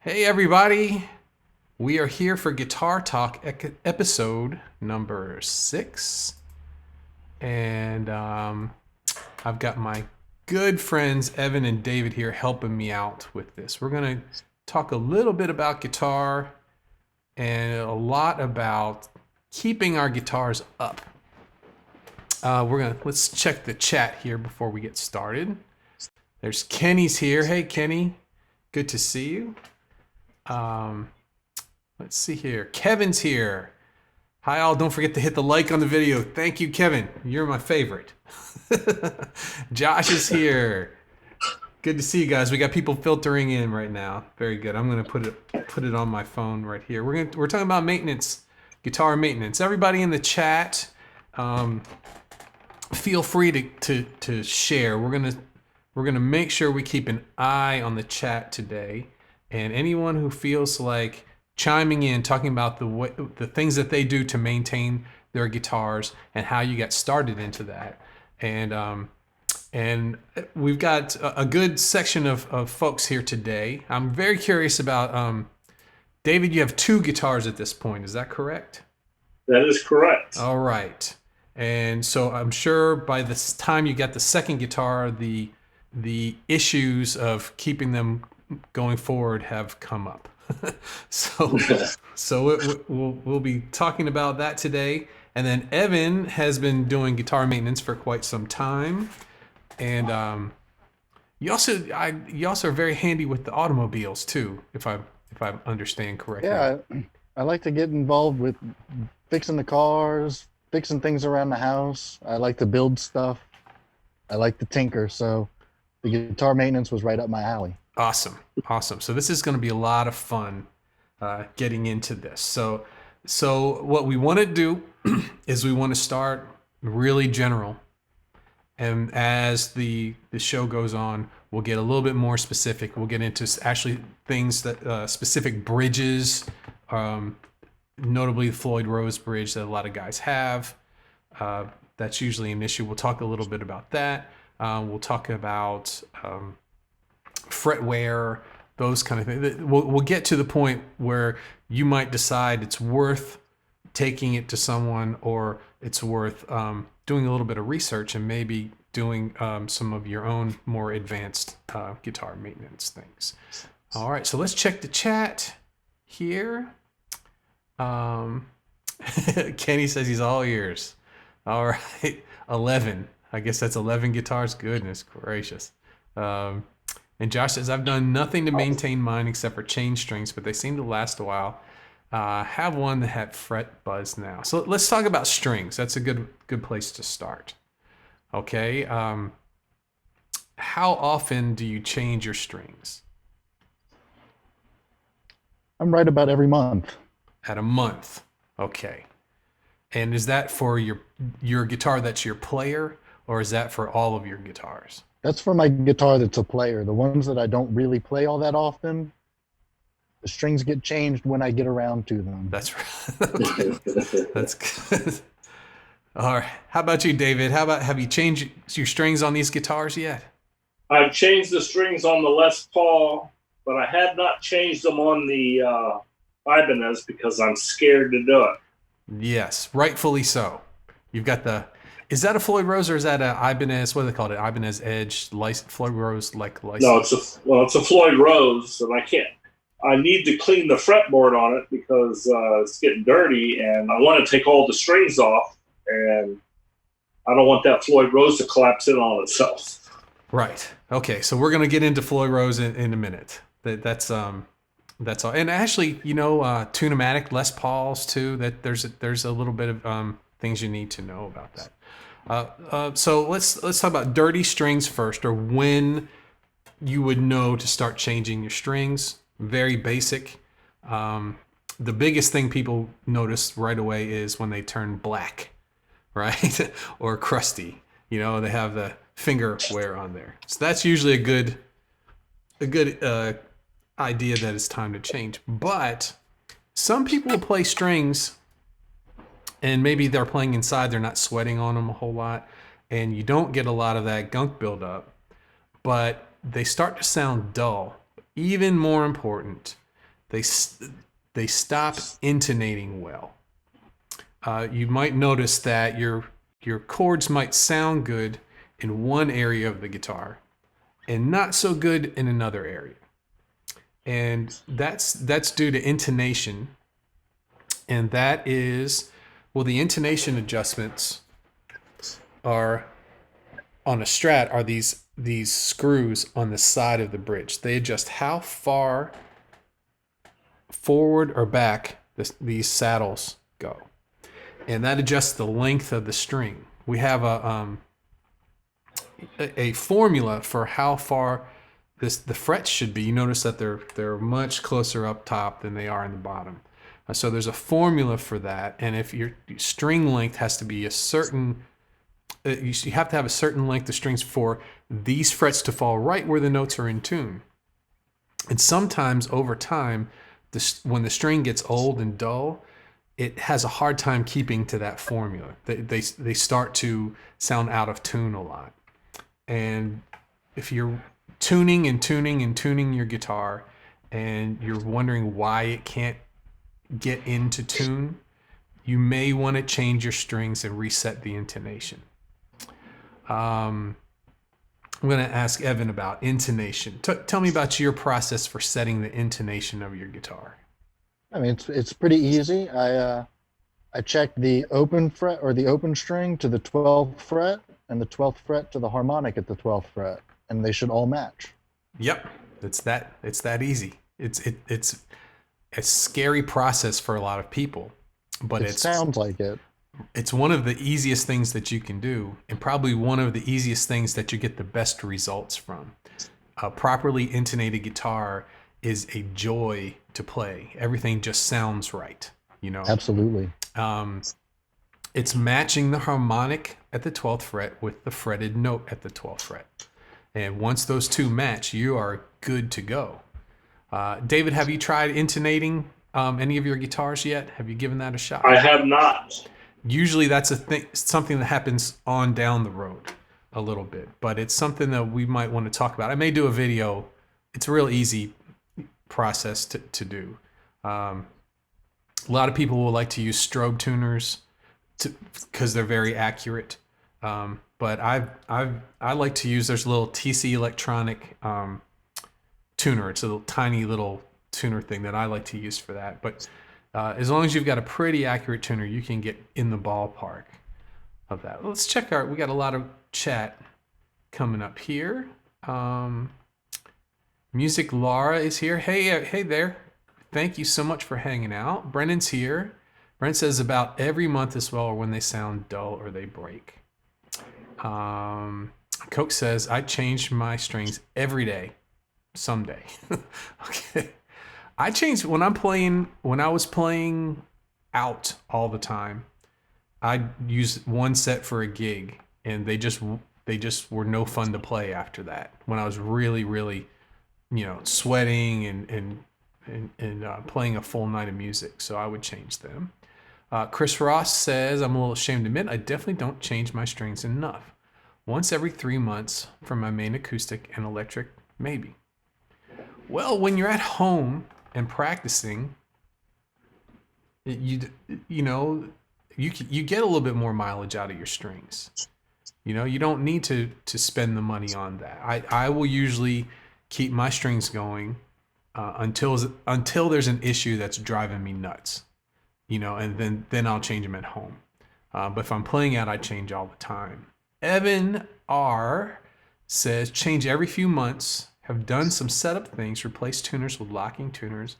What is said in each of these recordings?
Hey everybody, we are here for Guitar Talk episode number 6. And I've got my good friends Evan and David here helping me out with this. We're going to talk a little bit about guitar and a lot about keeping our guitars up. Let's check the chat here before we get started. There's Kenny's here. Hey Kenny, good to see you. Let's see here. Kevin's here. Hi all, don't forget to hit the like on the video. Thank you, Kevin. You're my favorite. Josh is here. Good to see you guys. We got people filtering in right now. Very good. I'm gonna put it on my phone right here. We're talking about maintenance, guitar maintenance. Everybody in the chat, feel free to share. We're gonna make sure we keep an eye on the chat today. And anyone who feels like chiming in, talking about the things that they do to maintain their guitars and how you got started into that. And we've got a good section of folks here today. I'm very curious about, David, you have 2 guitars at this point. Is that correct? That is correct. All right. And so I'm sure by this time you got the second guitar, the issues of keeping them going forward have come up. We'll be talking about that today. And then Evan has been doing guitar maintenance for quite some time, and you also are very handy with the automobiles too, if I understand correctly. Yeah, I like to get involved with fixing the cars, fixing things around the house. I like to build stuff. I like to tinker, so the guitar maintenance was right up my alley. Awesome. So this is going to be a lot of fun getting into this. So what we want to do is we want to start really general. And as the show goes on, we'll get a little bit more specific. We'll get into actually things that specific bridges, notably the Floyd Rose bridge that a lot of guys have. That's usually an issue. We'll talk a little bit about that. We'll talk about fret wear, those kind of things. We'll get to the point where you might decide it's worth taking it to someone, or it's worth doing a little bit of research and maybe doing some of your own more advanced guitar maintenance things. All right, so let's check the chat here. Kenny says he's all ears. All right, 11. I guess that's 11 guitars. Goodness gracious. And Josh says, I've done nothing to maintain mine except for change strings, but they seem to last a while. Have one that had fret buzz now. So let's talk about strings. That's a good place to start. Okay. How often do you change your strings? I'm right about every month. At a month. Okay. And is that for your guitar that's your player, or is that for all of your guitars? That's for my guitar that's a player. The ones that I don't really play all that often, the strings get changed when I get around to them. That's right. Okay. That's good. All right. How about you, David? Have you changed your strings on these guitars yet? I've changed the strings on the Les Paul, but I have not changed them on the Ibanez because I'm scared to do it. Yes, rightfully so. You've got is that a Floyd Rose or is that an Ibanez? What do they call it? Ibanez Edge, Floyd Rose like license? No, it's a Floyd Rose, and I need to clean the fretboard on it because it's getting dirty, and I want to take all the strings off, and I don't want that Floyd Rose to collapse in on itself. Right. Okay. So we're gonna get into Floyd Rose in a minute. That's all. And actually, Tunematic Les Pauls too. That there's a little bit of things you need to know about that. So let's talk about dirty strings first, or when you would know to start changing your strings. Very basic. The biggest thing people notice right away is when they turn black, right? Or crusty. They have the finger wear on there. So that's usually a good idea that it's time to change. But some people will play strings and maybe they're playing inside, they're not sweating on them a whole lot, and you don't get a lot of that gunk buildup, but they start to sound dull. Even more important, they they stop intonating well. You might notice that your chords might sound good in one area of the guitar and not so good in another area. And that's due to intonation. And that is, well, the intonation adjustments are on a Strat are these screws on the side of the bridge. They adjust how far forward or back these saddles go, and that adjusts the length of the string. We have a formula for how far the frets should be. You notice that they're much closer up top than they are in the bottom. So there's a formula for that, and if your string length has to be a certain, you have to have a certain length of strings for these frets to fall right where the notes are in tune. And sometimes over time, when the string gets old and dull, it has a hard time keeping to that formula. They start to sound out of tune a lot. And if you're tuning your guitar and you're wondering why it can't get into tune, you may want to change your strings and reset the intonation. I'm going to ask Evan about intonation. Tell me about your process for setting the intonation of your guitar. I mean, it's pretty easy. I check the open fret or the open string to the 12th fret and the 12th fret to the harmonic at the 12th fret, and they should all match. Yep, it's that easy. It's a scary process for a lot of people, but it sounds like it. It's one of the easiest things that you can do, and probably one of the easiest things that you get the best results from. A properly intonated guitar is a joy to play. Everything just sounds right, you know. Absolutely. It's matching the harmonic at the 12th fret with the fretted note at the 12th fret. And once those two match, you are good to go. David, have you tried intonating any of your guitars yet? Have you given that a shot? I have not. Usually that's something that happens on down the road a little bit, but it's something that we might want to talk about. I may do a video. It's a real easy process to do. A lot of people will like to use strobe tuners because they're very accurate. But I like to use, there's a little TC Electronic tuner. It's a little tiny little tuner thing that I like to use for that. But as long as you've got a pretty accurate tuner, you can get in the ballpark of that. Let's check we got a lot of chat coming up here. Music Laura is here. Hey there. Thank you so much for hanging out. Brendan's here. Brent says about every month as well, or when they sound dull or they break. Coke says, I change my strings every day, someday. Okay. I changed when I was playing out all the time. I used one set for a gig, and they just were no fun to play after that. When I was really, really, sweating and playing a full night of music, so I would change them. Chris Ross says, I'm a little ashamed to admit I definitely don't change my strings enough. Once every 3 months for my main acoustic and electric, maybe. Well, when you're at home and practicing, you get a little bit more mileage out of your strings. You don't need to spend the money on that. I will usually keep my strings going until there's an issue that's driving me nuts. And then I'll change them at home. But if I'm playing out, I change all the time. Evan R says, change every few months, have done some setup things, replace tuners with locking tuners,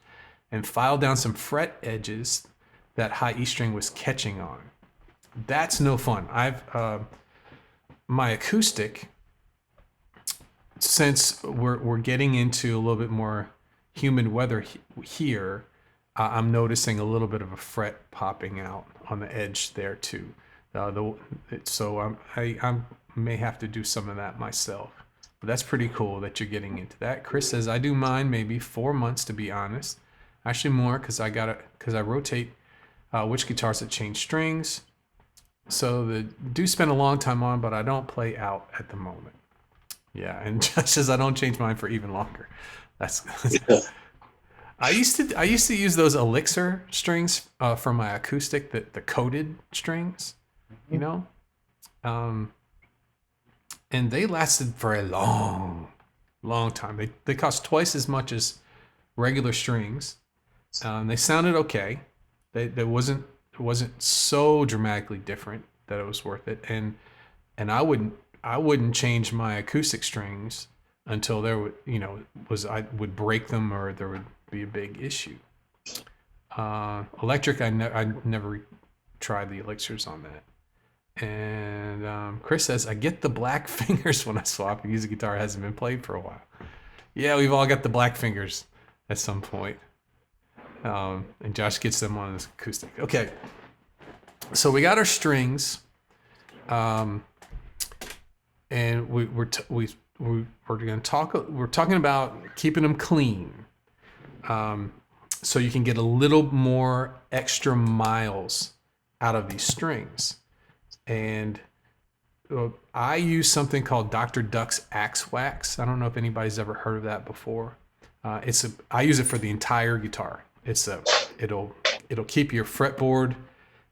and file down some fret edges that high E string was catching on. That's no fun. My acoustic, since we're getting into a little bit more humid weather here, I'm noticing a little bit of a fret popping out on the edge there too. So I may have to do some of that myself. But that's pretty cool that you're getting into that. Chris says, I do mine maybe 4 months to be honest. Actually more because I rotate which guitars that change strings. So do spend a long time on, but I don't play out at the moment. Yeah, and Josh says I don't change mine for even longer. That's I used to use those elixir strings for my acoustic, the coated strings, you know, um, and they lasted for a long time. They cost twice as much as regular strings. They sounded okay. They wasn't it wasn't so dramatically different that it was worth it. And I wouldn't change my acoustic strings until there would I would break them or there would be a big issue. Electric, I never tried the elixirs on that. And Chris says, I get the black fingers when I swap and use a guitar that hasn't been played for a while. Yeah, we've all got the black fingers at some point. And Josh gets them on his acoustic. Okay, so we got our strings, and we're going to talk. We're talking about keeping them clean, so you can get a little more extra miles out of these strings. And I use something called Dr. Duck's Axe Wax. I don't know if anybody's ever heard of that before. I use it for the entire guitar. It'll keep your fretboard,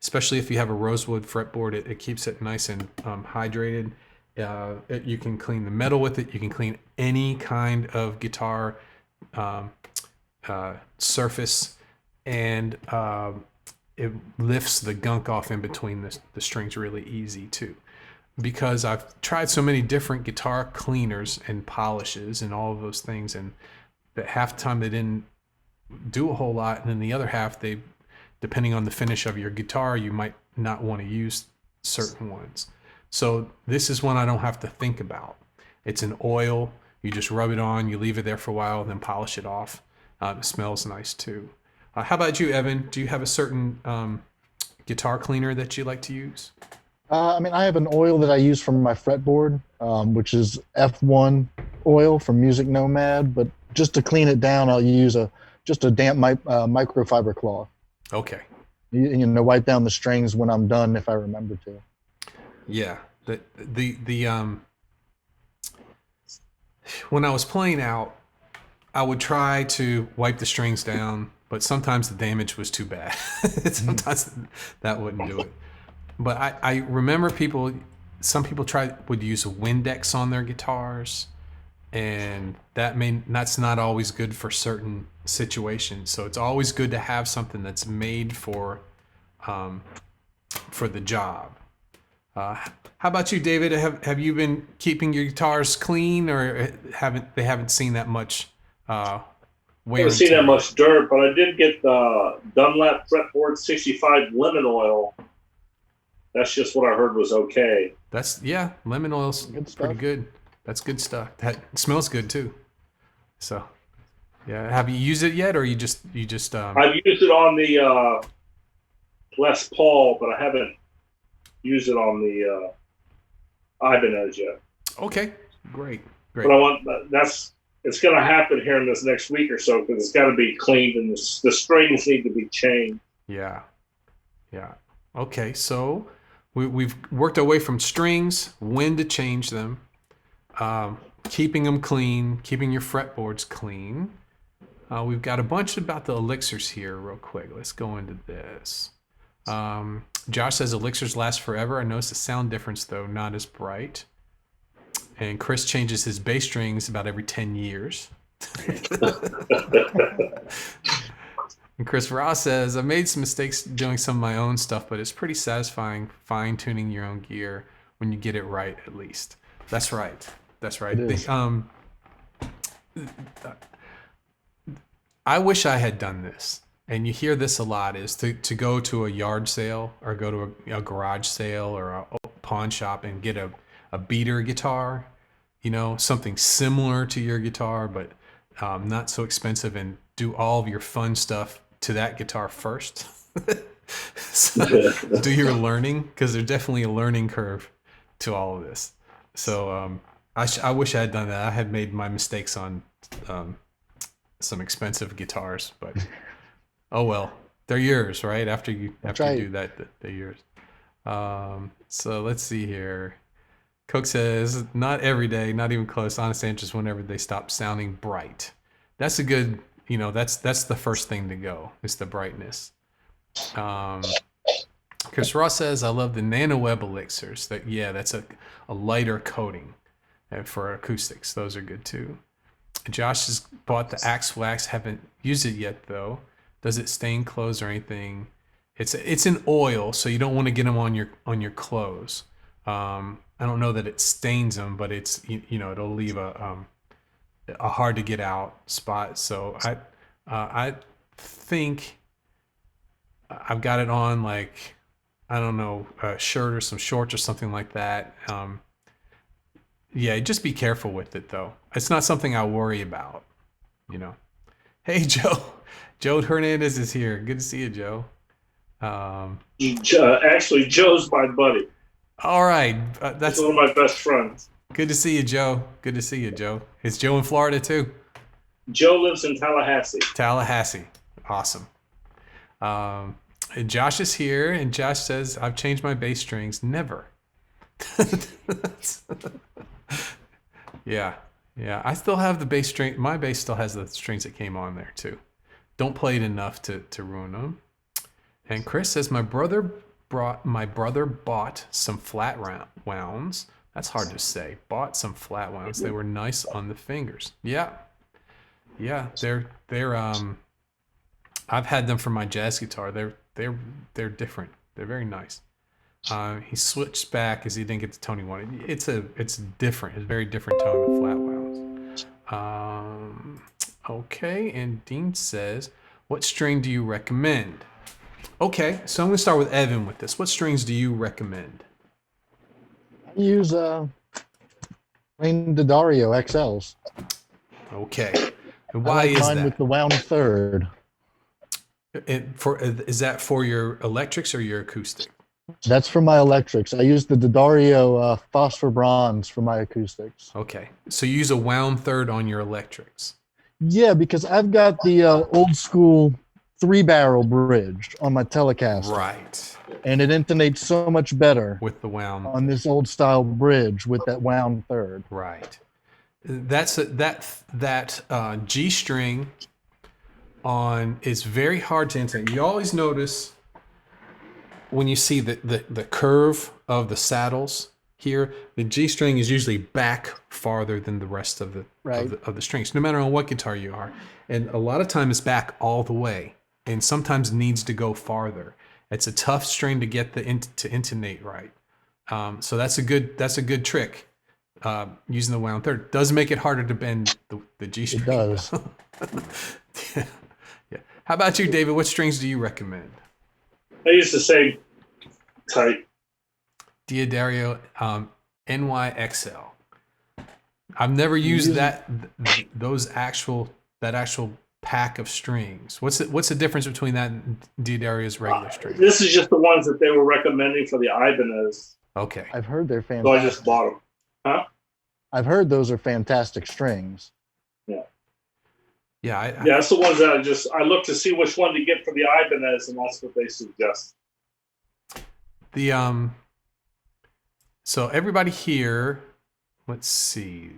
especially if you have a rosewood fretboard. It keeps it nice and hydrated. You can clean the metal with it. You can clean any kind of guitar surface, and it lifts the gunk off in between the strings really easy too. Because I've tried so many different guitar cleaners and polishes and all of those things, and that half the time they didn't do a whole lot, and then the other half, depending on the finish of your guitar, you might not want to use certain ones. So this is one I don't have to think about. It's an oil. You just rub it on, you leave it there for a while, and then polish it off. It smells nice too. How about you, Evan? Do you have a certain guitar cleaner that you like to use? I have an oil that I use for my fretboard, which is F1 oil from Music Nomad. But just to clean it down, I'll use just a damp microfiber cloth. Okay. Wipe down the strings when I'm done if I remember to. Yeah. When I was playing out, I would try to wipe the strings down, but sometimes the damage was too bad. Sometimes that wouldn't do it. But I remember some people would use a Windex on their guitars, and that's not always good for certain situations. So it's always good to have something that's made for the job. How about you, David? Have you been keeping your guitars clean, or haven't seen that much wear? I haven't seen that much dirt, but I did get the Dunlap Fretboard 65 lemon oil. That's just what I heard was okay. Lemon oil's pretty good. That's good stuff. That smells good too. So, yeah. Have you used it yet, or you just? I've used it on the Les Paul, but I haven't used it on the Ibanez yet. Okay, great. But it's going to happen here in this next week or so, because it's got to be cleaned and the strings need to be changed. Yeah. Okay, so we've worked our way from strings, when to change them, keeping them clean, keeping your fretboards clean. We've got a bunch about the elixirs here real quick. Let's go into this. Josh says elixirs last forever. I noticed the sound difference, though, not as bright. And Chris changes his bass strings about every 10 years. And Chris Ross says, I've made some mistakes doing some of my own stuff, but it's pretty satisfying fine-tuning your own gear when you get it right, at least. That's right. I wish I had done this. And you hear this a lot, is to go to a yard sale or go to a garage sale or a pawn shop and get a beater guitar, something similar to your guitar, but not so expensive, and do all of your fun stuff to that guitar first. So, do your learning, because there's definitely a learning curve to all of this. So I wish I had done that. I had made my mistakes on some expensive guitars, but oh well, they're yours, right? After you do that, they're yours. So let's see here. Coke says, not every day, not even close. Honest answer is whenever they stop sounding bright. That's a good You know, that's the first thing to go, is the brightness. Chris Ross says, I love the NanoWeb elixirs. That's a lighter coating for acoustics. Those are good too. Josh has bought the Axe Wax. Haven't used it yet though. Does it stain clothes or anything? It's an oil, so you don't want to get them on your clothes. I don't know that it stains them, but it's it'll leave a hard to get out spot. So I think I've got it on, like, I don't know, a shirt or some shorts or something like that. Yeah, just be careful with it though. It's not something I worry about, you know. Hey, Joe. Joe Hernandez is here. Good to see you, Joe. Actually, Joe's my buddy. All right. That's one of my best friends. Good to see you, Joe. Good to see you, Joe. Is Joe in Florida too? Joe lives in Tallahassee. Tallahassee. Awesome. And Josh is here, and Josh says, I've changed my bass strings. Never. Yeah. I still have the bass string. My bass still has the strings that came on there too. Don't play it enough to ruin them. And Chris says, my brother bought some flat wounds. That's hard to say. Bought some flat wounds. They were nice on the fingers. Yeah. They're I've had them for my jazz guitar. They're different. They're very nice. He switched back because he didn't get the tone he wanted. It's different. It's a very different tone than flat wounds. Okay, and Dean says, what string do you recommend? Okay, so I'm going to start with Evan with this. What strings do you recommend? I use plain D'Addario XLs. Okay. And I why like is mine that? with the wound third. Is that for your electrics or your acoustic? That's for my electrics. I use the D'Addario phosphor bronze for my acoustics. Okay, so you use a wound third on your electrics. Yeah, because I've got the old school 3-barrel bridge on my Telecaster. Right. And it intonates so much better With the wound. on this old style bridge with that wound third. Right. That G string on is very hard to intonate. You always notice when you see the curve of the saddles here, the G string is usually back farther than the rest of the strings, no matter on what guitar you are. And a lot of time it's back all the way, and sometimes needs to go farther. It's a tough string to get to intonate right. So that's a good trick. Using the wound third does make it harder to bend the G string. It does. Yeah. How about you, David? What strings do you recommend? I use the same type. D'Addario NYXL. I've never used that actual pack of strings. What's the difference between that and D'Addario's regular strings? This is just the ones that they were recommending for the Ibanez. Okay. I've heard they're fantastic. So I just bought them. Huh? I've heard those are fantastic strings. Yeah, that's the ones that I look to see which one to get for the Ibanez, and that's what they suggest. So everybody here, let's see.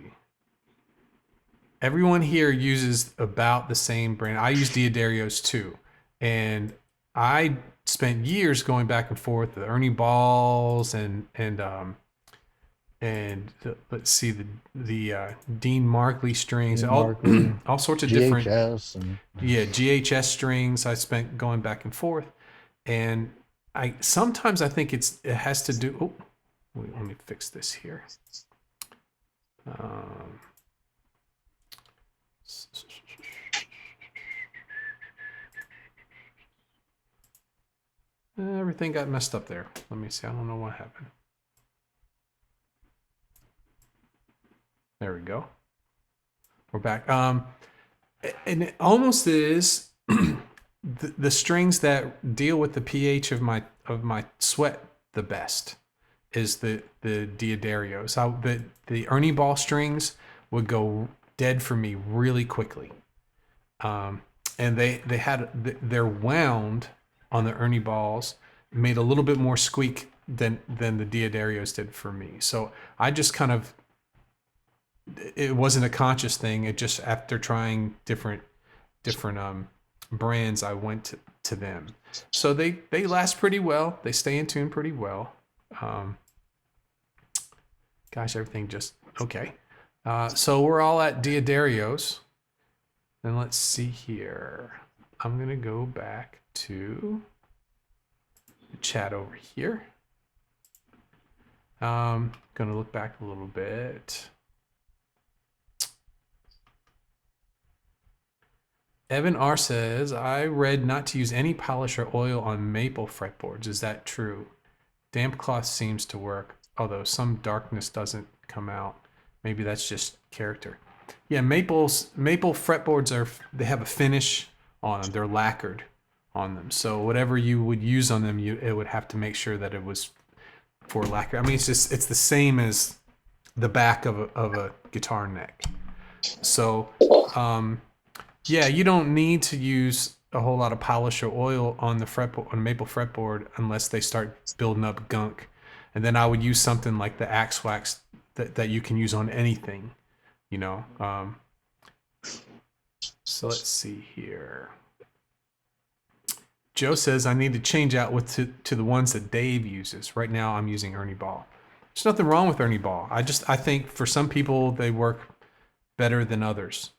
Everyone here uses about the same brand. I use D'Addario's too, and I spent years going back and forth the Ernie Balls and let's see the Dean Markley strings, all sorts of different GHS strings. I spent going back and forth, and sometimes I think it has to do. Oh, wait, let me fix this here. Everything got messed up there. Let me see. I don't know what happened. There we go. We're back. And it almost is the strings that deal with the pH of my sweat the best is the D'Addarios. The Ernie Ball strings would go dead for me really quickly. And they're wound on the Ernie Balls, made a little bit more squeak than the D'Addarios did for me. So I just kind of, it wasn't a conscious thing. It just, after trying different brands, I went to them. So they last pretty well. They stay in tune pretty well. Gosh, everything just okay. So we're all at Diodario's. And let's see here. I'm gonna go back to the chat over here. Gonna look back a little bit. Evan R says, I read not to use any polish or oil on maple fretboards. Is that true? Damp cloth seems to work, although some darkness doesn't come out. Maybe that's just character. Yeah, maple fretboards they have a finish on them. They're lacquered on them. So whatever you would use on them, it would have to make sure that it was for lacquer. I mean, it's the same as the back of a guitar neck. So yeah, you don't need to use a whole lot of polish or oil on the fretboard, on maple fretboard, unless they start building up gunk. And then I would use something like the Axe Wax that you can use on anything, you know. So let's see here. Joe says I need to change out to the ones that Dave uses. Right now I'm using Ernie Ball. There's nothing wrong with Ernie Ball. I think for some people they work better than others.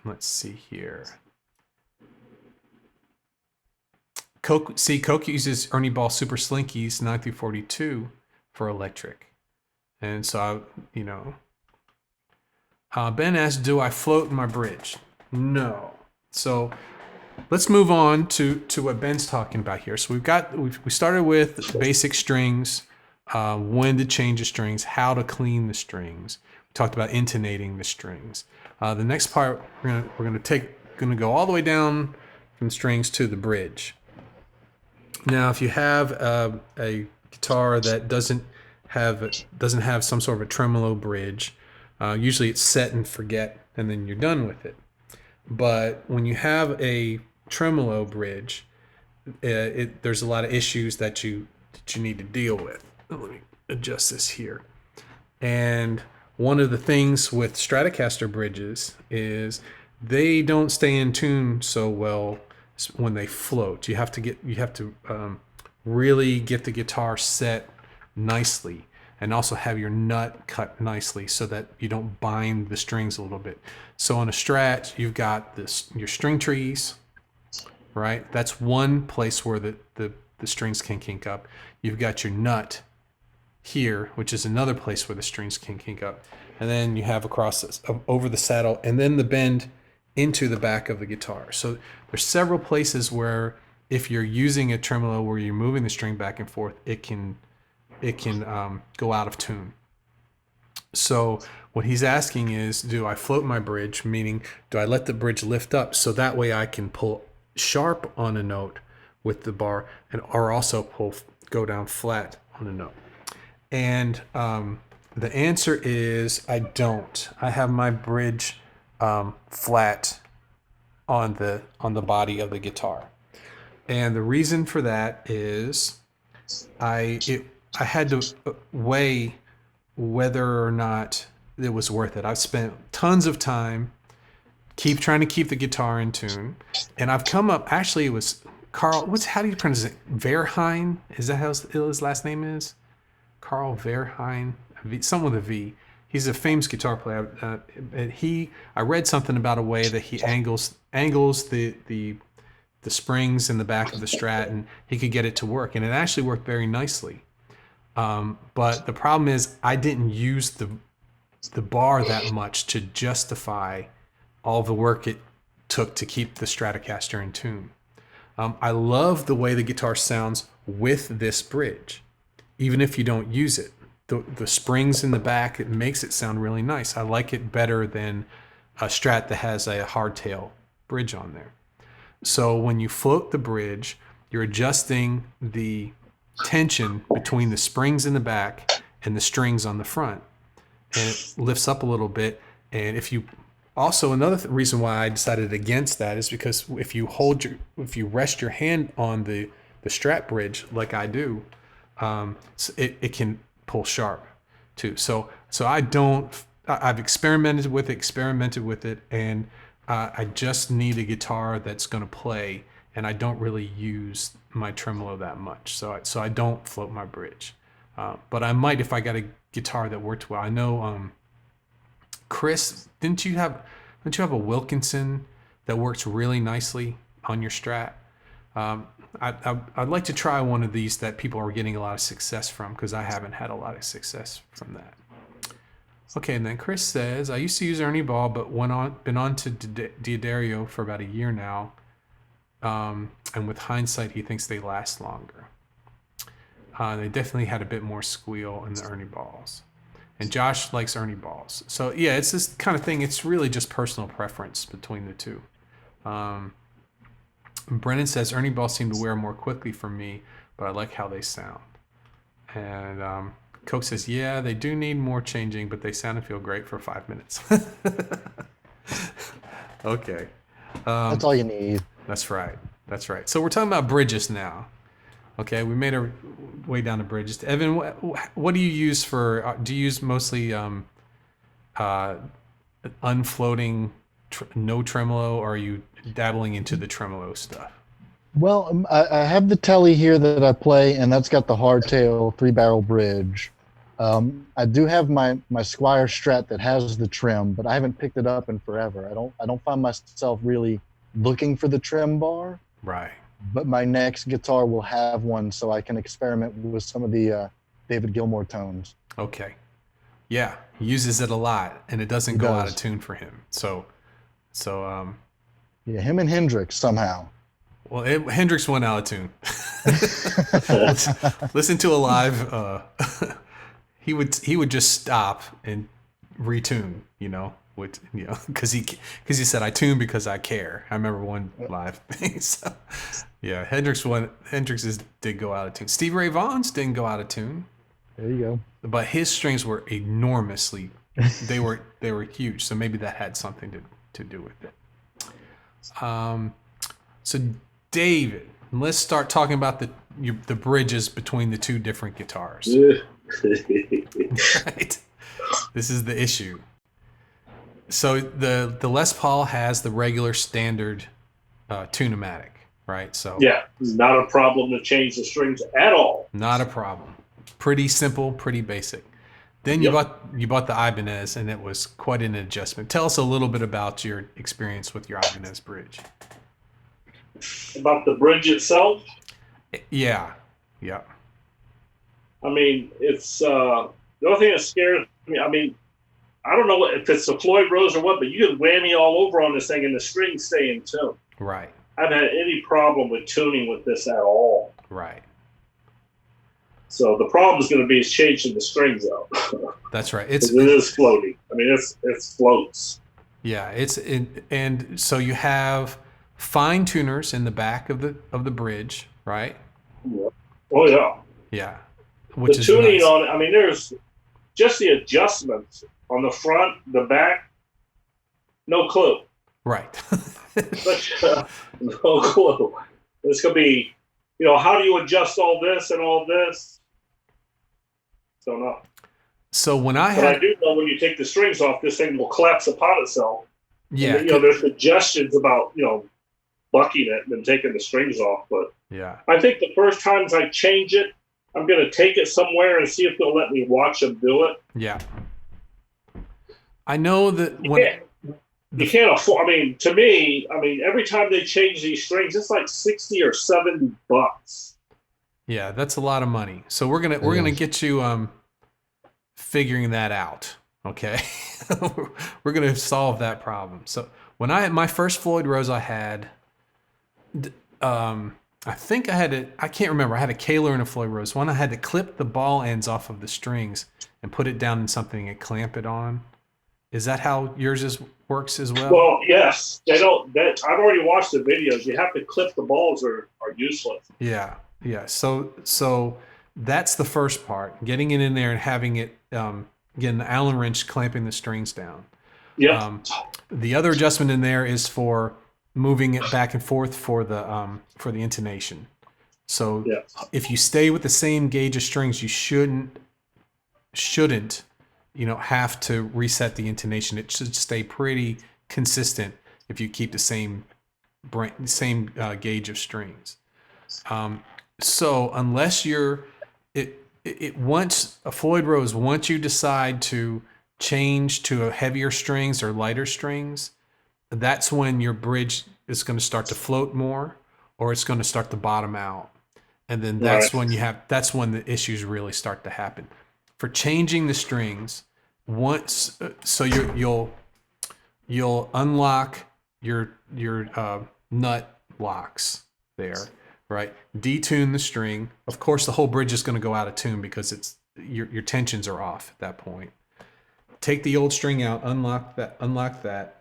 Let's see here. Coke uses Ernie Ball Super Slinkies 9 through 42 for electric. And so, Ben asked, do I float in my bridge? No. So let's move on to what Ben's talking about here. So we started with basic strings, when to change the strings, how to clean the strings. We talked about intonating the strings. The next part, we're gonna go all the way down from strings to the bridge. Now, if you have a guitar that doesn't have some sort of a tremolo bridge, usually it's set and forget, and then you're done with it. But when you have a tremolo bridge, there's a lot of issues that you need to deal with. Let me adjust this here. And one of the things with Stratocaster bridges is they don't stay in tune so well when they float. You have to really get the guitar set nicely, and also have your nut cut nicely so that you don't bind the strings a little bit. So on a Strat, you've got your string trees, right? That's one place where the strings can kink up. You've got your nut here, which is another place where the strings can kink up. And then you have over the saddle, and then the bend into the back of the guitar. So there's several places where if you're using a tremolo where you're moving the string back and forth, it can go out of tune. So what he's asking is, do I float my bridge? Meaning, do I let the bridge lift up so that way I can pull sharp on a note with the bar, or also go down flat on a note? And the answer is I don't. I have my bridge flat on the body of the guitar, and the reason for that is I had to weigh whether or not it was worth it. I've spent tons of time trying to keep the guitar in tune, and I've come up. Actually, it was Carl. How do you pronounce it? Verheyen? Is that how his last name is? Carl Verheyen, something with a V. He's a famous guitar player. I read something about a way that he angles the springs in the back of the Strat, and he could get it to work, and it actually worked very nicely. But the problem is I didn't use the bar that much to justify all the work it took to keep the Stratocaster in tune. I love the way the guitar sounds with this bridge, even if you don't use it. The springs in the back, it makes it sound really nice. I like it better than a Strat that has a hardtail bridge on there. So when you float the bridge, you're adjusting the tension between the springs in the back and the strings on the front, and it lifts up a little bit. And if you also, another reason why I decided against that is because if you rest your hand on the Strat bridge like I do, it can pull sharp too. So I don't I've experimented with it, and I just need a guitar that's going to play, and I don't really use my tremolo that much, so I don't float my bridge. But I might if I got a guitar that worked well. I know, Chris, didn't you have a Wilkinson that works really nicely on your Strat? I'd like to try one of these that people are getting a lot of success from, because I haven't had a lot of success from that. Okay, and then Chris says, I used to use Ernie Ball, but been on to D'Addario for about a year now. And with hindsight, he thinks they last longer. They definitely had a bit more squeal in the Ernie Balls. And Josh likes Ernie Balls. So yeah, it's this kind of thing. It's really just personal preference between the two. Brennan says Ernie Balls seem to wear more quickly for me, but I like how they sound. And Coke says, yeah, they do need more changing, but they sound and feel great for 5 minutes. Okay. That's all you need. That's right. That's right. So we're talking about bridges now. Okay, we made our way down to bridges. Evan, what do you use for? Do you use mostly unfloating, no tremolo, or are you dabbling into the tremolo stuff? Well, I have the telly here that I play, and that's got the hardtail 3-barrel bridge. I do have my Squire Strat that has the trim, but I haven't picked it up in forever. I don't find myself really looking for the trim bar. Right. But my next guitar will have one, so I can experiment with some of the David Gilmour tones. Okay. Yeah, he uses it a lot, and it doesn't go out of tune for him. So yeah, him and Hendrix somehow. Well, Hendrix went out of tune. Listen to a live. He would just stop and retune. Because he said I tune because I care. I remember one live thing. So, yeah, Hendrix did go out of tune. Stevie Ray Vaughan's didn't go out of tune. There you go. But his strings were enormously. They were huge. So maybe that had something to do with it. So David, let's start talking about the bridges between the two different guitars. Right. This is the issue. So the Les Paul has the regular standard tune-o-matic, right? So yeah, not a problem to change the strings at all. Not a problem. Pretty simple, pretty basic. Then you bought the Ibanez, and it was quite an adjustment. Tell us a little bit about your experience with your Ibanez bridge. About the bridge itself? Yeah. I mean, it's the only thing that scares me. I mean, I don't know if it's the Floyd Rose or what, but you can whammy all over on this thing and the strings stay in tune. Right. I haven't had any problem with tuning with this at all. Right. So the problem is going to be changing the strings out. That's right. It is floating. I mean, it floats. Yeah, and so you have fine tuners in the back of the bridge, right? Oh yeah. Yeah. Which the tuning nice. On it, I mean, there's just the adjustments on the front, the back, no clue. Right. No clue. It's going to be, how do you adjust all this and all this? Don't know. So when I do know when you take the strings off, this thing will collapse upon itself. Yeah. And, there's suggestions about, bucking it and then taking the strings off. But yeah, I think the first times I change it, I'm going to take it somewhere and see if they'll let me watch them do it. Yeah. I know that you can't afford. I mean, to me, every time they change these strings, it's like $60 or $70. Yeah, that's a lot of money. So we're gonna get you figuring that out. Okay, we're gonna solve that problem. So when my first Floyd Rose, I had, I think I had I can't remember. I had a Kaler and a Floyd Rose. One I had to clip the ball ends off of the strings and put it down in something and clamp it on. Is that how yours works as well? Well, yes. They don't. I've already watched the videos. You have to clip the balls or are useless. Yeah. So that's the first part. Getting it in there and having it, getting the Allen wrench clamping the strings down. Yeah. The other adjustment in there is for moving it back and forth for the intonation. So if you stay with the same gauge of strings, you shouldn't have to reset the intonation. It should stay pretty consistent if you keep the same gauge of strings. So unless once a Floyd Rose, once you decide to change to a heavier strings or lighter strings, that's when your bridge is going to start to float more, or it's going to start to bottom out. And then that's when the issues really start to happen. For changing the strings, so you'll unlock your nut locks there, right? Detune the string. Of course, the whole bridge is going to go out of tune because your tensions are off at that point. Take the old string out, unlock that,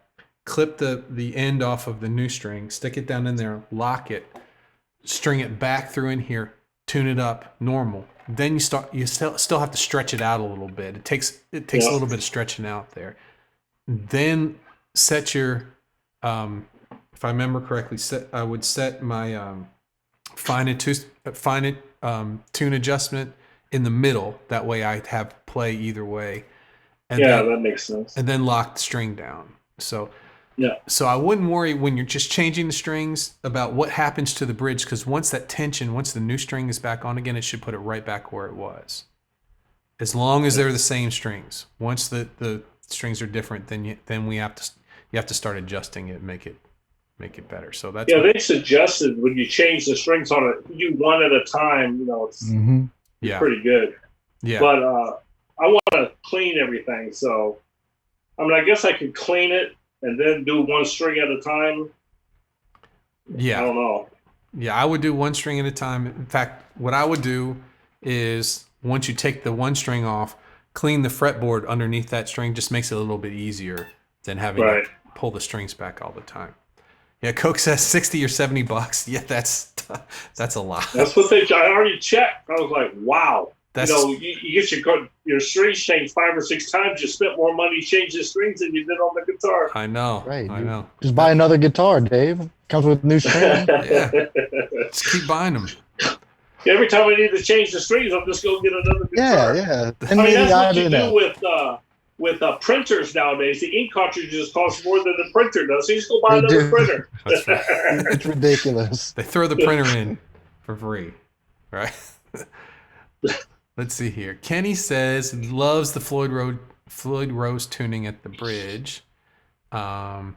clip the end off of the new string, stick it down in there, lock it, string it back through in here, tune it up normal. Then you still have to stretch it out a little bit. It takes a little bit of stretching out there. Then set your if I remember correctly, I would set my fine tune adjustment in the middle. That way I have play either way. And that makes sense. And then lock the string down. So I wouldn't worry when you're just changing the strings about what happens to the bridge, because once the new string is back on again, it should put it right back where it was. As long as they're the same strings. Once the strings are different, then you have to start adjusting it and make it better. So that's they suggested when you change the strings on it, you one at a time. It's pretty good. Yeah. But I want to clean everything, so I guess I could clean it and then do one string at a time. Yeah. I don't know. Yeah, I would do one string at a time. In fact, what I would do is once you take the one string off, clean the fretboard underneath that string. Just makes it a little bit easier than having to pull the strings back all the time. Yeah, Coke says $60 or $70. Yeah, that's a lot. That's what I already checked. I was like, wow. You get your strings changed 5 or 6 times. You spent more money changing strings than you did on the guitar. I know. Right. I know. Just buy another guitar, Dave. Comes with new strings. Yeah. Just keep buying them. Every time I need to change the strings, I'll just go get another guitar. Yeah. That's what you do with printers nowadays. The ink cartridges cost more than the printer does. So you just go buy another printer. That's right. It's ridiculous. They throw the printer in for free, right? Let's see here. Kenny says he loves the Floyd Rose tuning at the bridge. And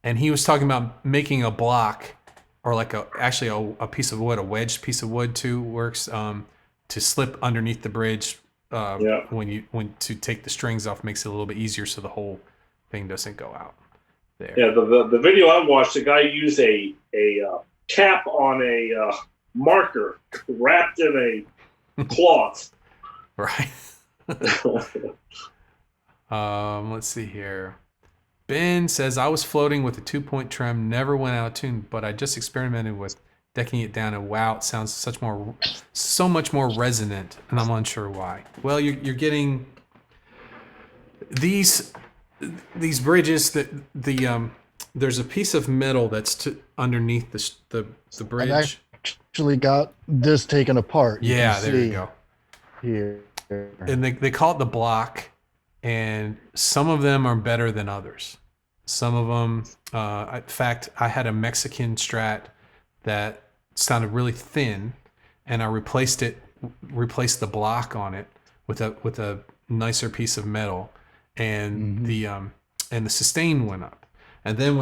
he was talking about making a block, or like a piece of wood, a wedged piece of wood too works to slip underneath the bridge when to take the strings off, makes it a little bit easier so the whole thing doesn't go out there. Yeah, the video I watched, the guy used a cap on a marker wrapped in a cloth. Right. Let's see here. Ben says, I was floating with a 2-point trem, never went out of tune, but I just experimented with decking it down, and wow, it sounds so much more resonant, and I'm unsure why. Well, you're getting these bridges that there's a piece of metal that's underneath the bridge. I've actually got this taken apart. Yeah, there you go. Here. And they call it the block, and some of them are better than others. Some of them, in fact, I had a Mexican Strat that sounded really thin, and I replaced the block on it with a nicer piece of metal, and the sustain went up. And then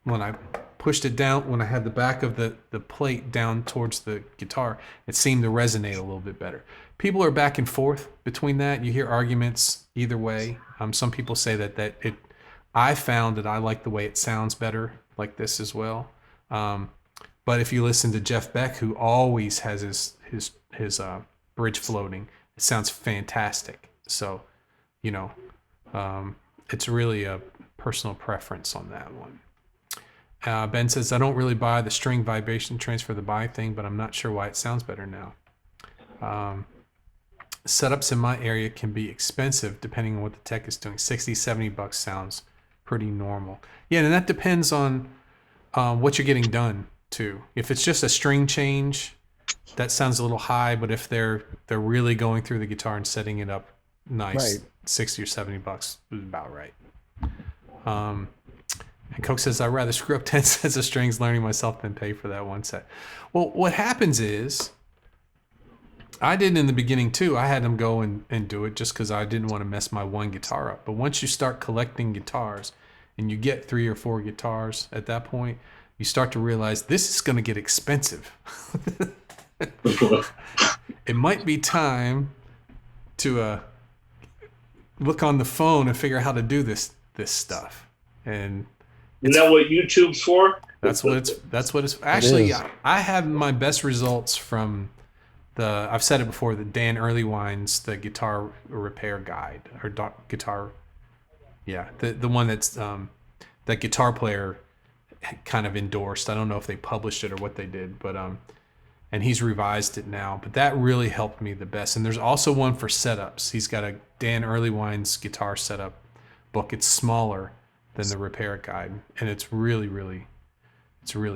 when I pushed it down, when I had the back of the plate down towards the guitar, it seemed to resonate a little bit better. People are back and forth between that. You hear arguments either way. Some people say that I found that I like the way it sounds better like this as well. But if you listen to Jeff Beck, who always has his bridge floating, it sounds fantastic. So, it's really a personal preference on that one. Ben says, I don't really buy the string vibration transfer the buy thing, but I'm not sure why it sounds better now. Setups in my area can be expensive depending on what the tech is doing. $60-$70 sounds pretty normal. Yeah, and that depends on what you're getting done too. If it's just a string change, that sounds a little high, but if they're really going through the guitar and setting it up nice. Right. 60 or 70 bucks was about right. And Coke says, I'd rather screw up 10 sets of strings learning myself than pay for that one set. Well, what happens is, I did in the beginning too. I had them go and do it just because I didn't want to mess my one guitar up. But once you start collecting guitars and you get 3 or 4 guitars at that point, you start to realize this is going to get expensive. It might be time to look on the phone and figure out how to do this stuff. And Isn't that what YouTube's for? that's what it's actually. is. I have my best results from I've said it before, the Dan Earlywine's the guitar repair guide or guitar. Yeah, the one that's that guitar player kind of endorsed. I don't know if they published it or what they did, but and he's revised it now. But that really helped me the best. And there's also one for setups. He's got a Dan Earlywine's guitar setup book. It's smaller than the repair guide, and it's really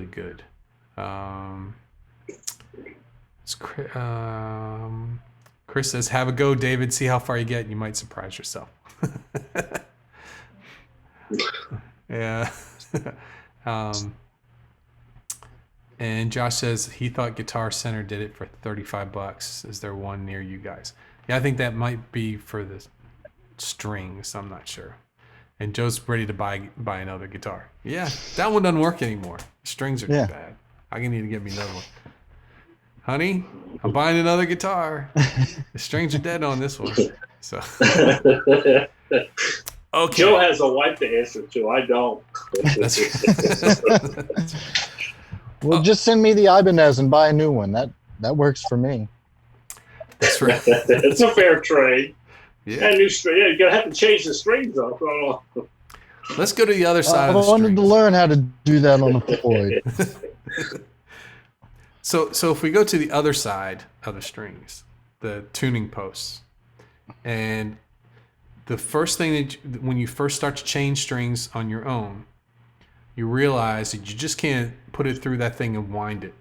good. Chris says, "Have a go, David. See how far you get. You might surprise yourself." Yeah. And Josh says he thought Guitar Center did it for 35 bucks. Is there one near you guys? Yeah, I think that might be for the strings. I'm not sure. And Joe's ready to buy another guitar. Yeah, that one doesn't work anymore. The strings are too bad. I need to get me another one. Honey, I'm buying another guitar. The strings are dead on this one. So okay. Joe has a wife to answer to. I don't. That's Well, just send me the Ibanez and buy a new one. That works for me. That's right. It's a fair trade. Yeah. And new string. Yeah, you're gonna have to change the strings up. Let's go to the other side I of the wanted strings. to learn how to do that on the Floyd. So if we go to the other side of the strings, the tuning posts, and the first thing when you first start to change strings on your own, you realize that you just can't put it through that thing and wind it.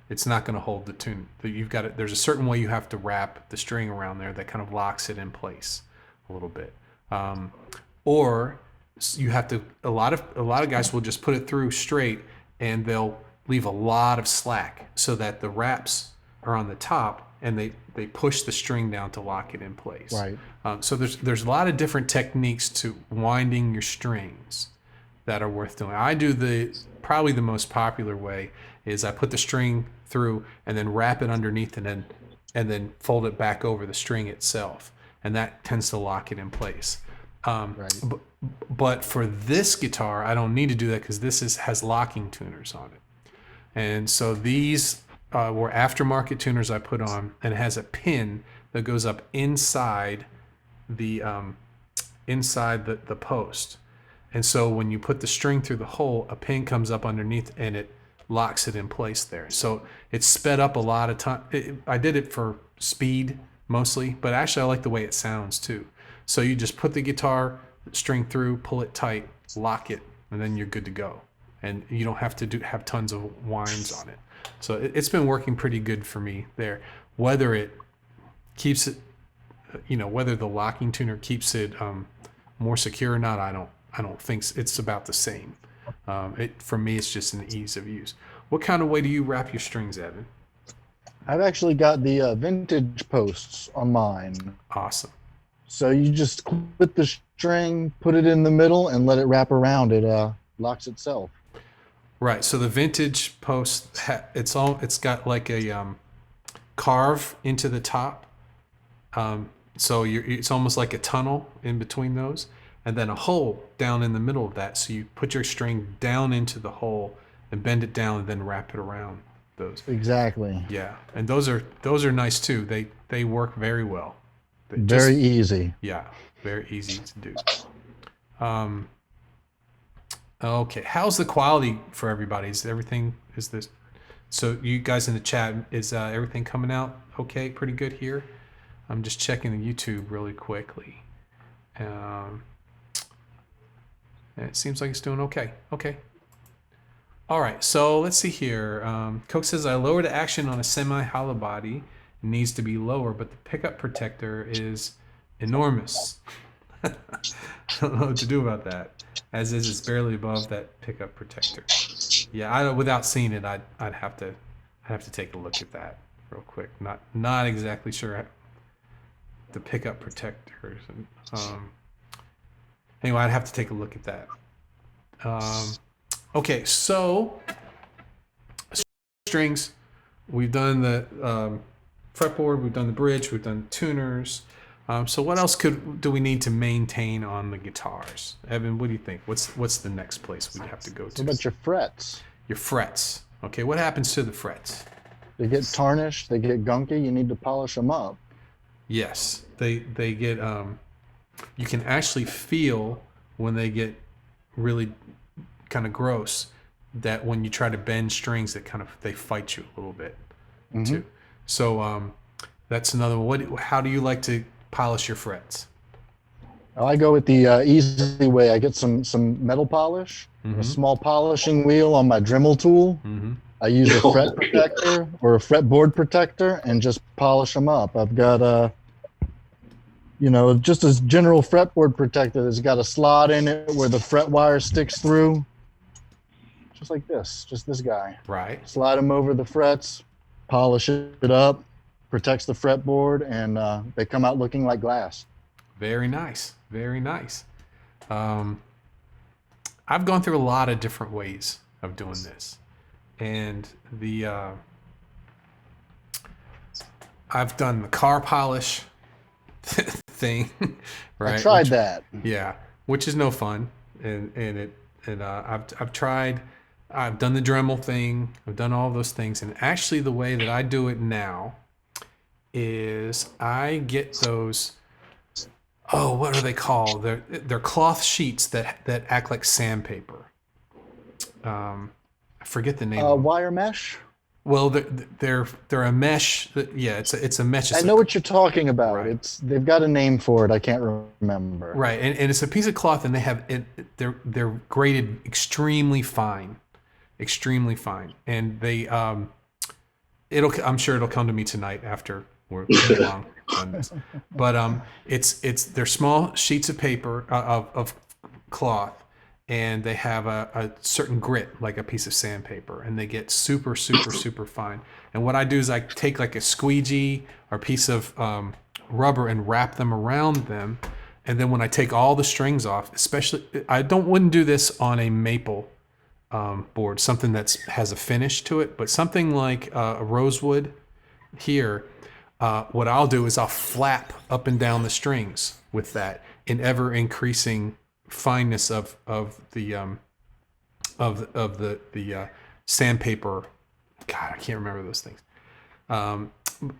It's not going to hold the tune. There's a certain way you have to wrap the string around there that kind of locks it in place a little bit, or you have to. A lot of guys will just put it through straight, and they'll leave a lot of slack so that the wraps are on the top, and they push the string down to lock it in place. Right. So there's a lot of different techniques to winding your strings that are worth doing. I do probably the most popular way is I put the string through and then wrap it underneath and then fold it back over the string itself, and that tends to lock it in place. Right. But for this guitar, I don't need to do that because this has locking tuners on it, and so these were aftermarket tuners I put on, and it has a pin that goes up inside the post. And so when you put the string through the hole, a pin comes up underneath and it locks it in place there. So it's sped up a lot of time. I did it for speed mostly, but actually I like the way it sounds too. So you just put the guitar string through, pull it tight, lock it, and then you're good to go. And you don't have to have tons of winds on it. So it's been working pretty good for me there. Whether it keeps it, whether the locking tuner keeps it more secure or not, I don't think it's about the same. For me, it's just an ease of use. What kind of way do you wrap your strings, Evan? I've actually got the vintage posts on mine. Awesome. So you just clip the string, put it in the middle, and let it wrap around. It locks itself. Right. So the vintage post, it's got like a carve into the top. So it's almost like a tunnel in between those, and then a hole down in the middle of that. So you put your string down into the hole and bend it down, and then wrap it around those. Exactly. Yeah, and those are nice too. They work very well. Very easy. Yeah, very easy to do. Okay, how's the quality for everybody? So you guys in the chat, is everything coming out okay? Pretty good here? I'm just checking the YouTube really quickly. And it seems like it's doing okay. Okay. All right, so let's see here. Coke says, I lowered action on a semi-hollow body. It needs to be lower, but the pickup protector is enormous. I don't know what to do about that. As is, it's barely above that pickup protector. Yeah, without seeing it, I'd have to take a look at that real quick. Not exactly sure the pickup protectors. Anyway, I'd have to take a look at that. Okay, so strings. We've done the fretboard. We've done the bridge. We've done the tuners. So what else do we need to maintain on the guitars? Evan, what do you think? What's the next place we'd have to go to? What about your frets? Your frets. Okay, what happens to the frets? They get tarnished. They get gunky. You need to polish them up. Yes, they get. You can actually feel when they get really kind of gross. That when you try to bend strings, they fight you a little bit too. So that's another one. How do you like to polish your frets? I go with the easy way. I get some metal polish, a small polishing wheel on my Dremel tool. I use a fret protector or a fretboard protector and just polish them up. I've got just a general fretboard protector that's got a slot in it where the fret wire sticks through. Just like this, just this guy. Right. Slide them over the frets, polish it up, protects the fretboard, and they come out looking like glass. Very nice. Very nice. I've gone through a lot of different ways of doing this. And I've done the car polish thing, right? I tried that. Yeah, which is no fun. I've done the Dremel thing. I've done all those things. And actually the way that I do it now is I get those, what are they called? They're cloth sheets that act like sandpaper. I forget the name. Wire mesh? Well, they're a mesh. Yeah, it's a mesh. I know what you're talking about. Right. They've got a name for it. I can't remember. Right, and it's a piece of cloth, and they have it. They're graded extremely fine, and they I'm sure it'll come to me tonight after we're long on this. But they're small sheets of paper of cloth. And they have a certain grit, like a piece of sandpaper, and they get super, super, super fine. And what I do is I take like a squeegee or piece of rubber and wrap them around them. And then when I take all the strings off, especially, wouldn't do this on a maple board, something that has a finish to it, but something like a rosewood here, what I'll do is I'll flap up and down the strings with that in ever increasing fineness of the sandpaper. God, I can't remember those things.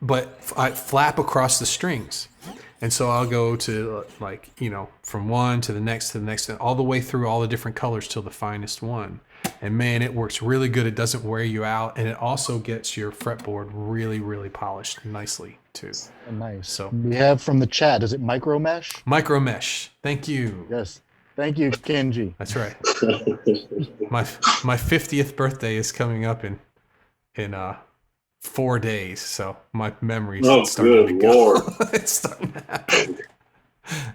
But I flap across the strings, and so I'll go to from one to the next, and all the way through all the different colors till the finest one. And man, it works really good. It doesn't wear you out, and it also gets your fretboard really, really polished nicely too. Nice. So we have from the chat. Is it micro mesh? Micro mesh. Thank you. Yes. Thank you, Kenji. That's right. My 50th birthday is coming up in 4 days, so my memory's starting to go. Lord. It's starting to happen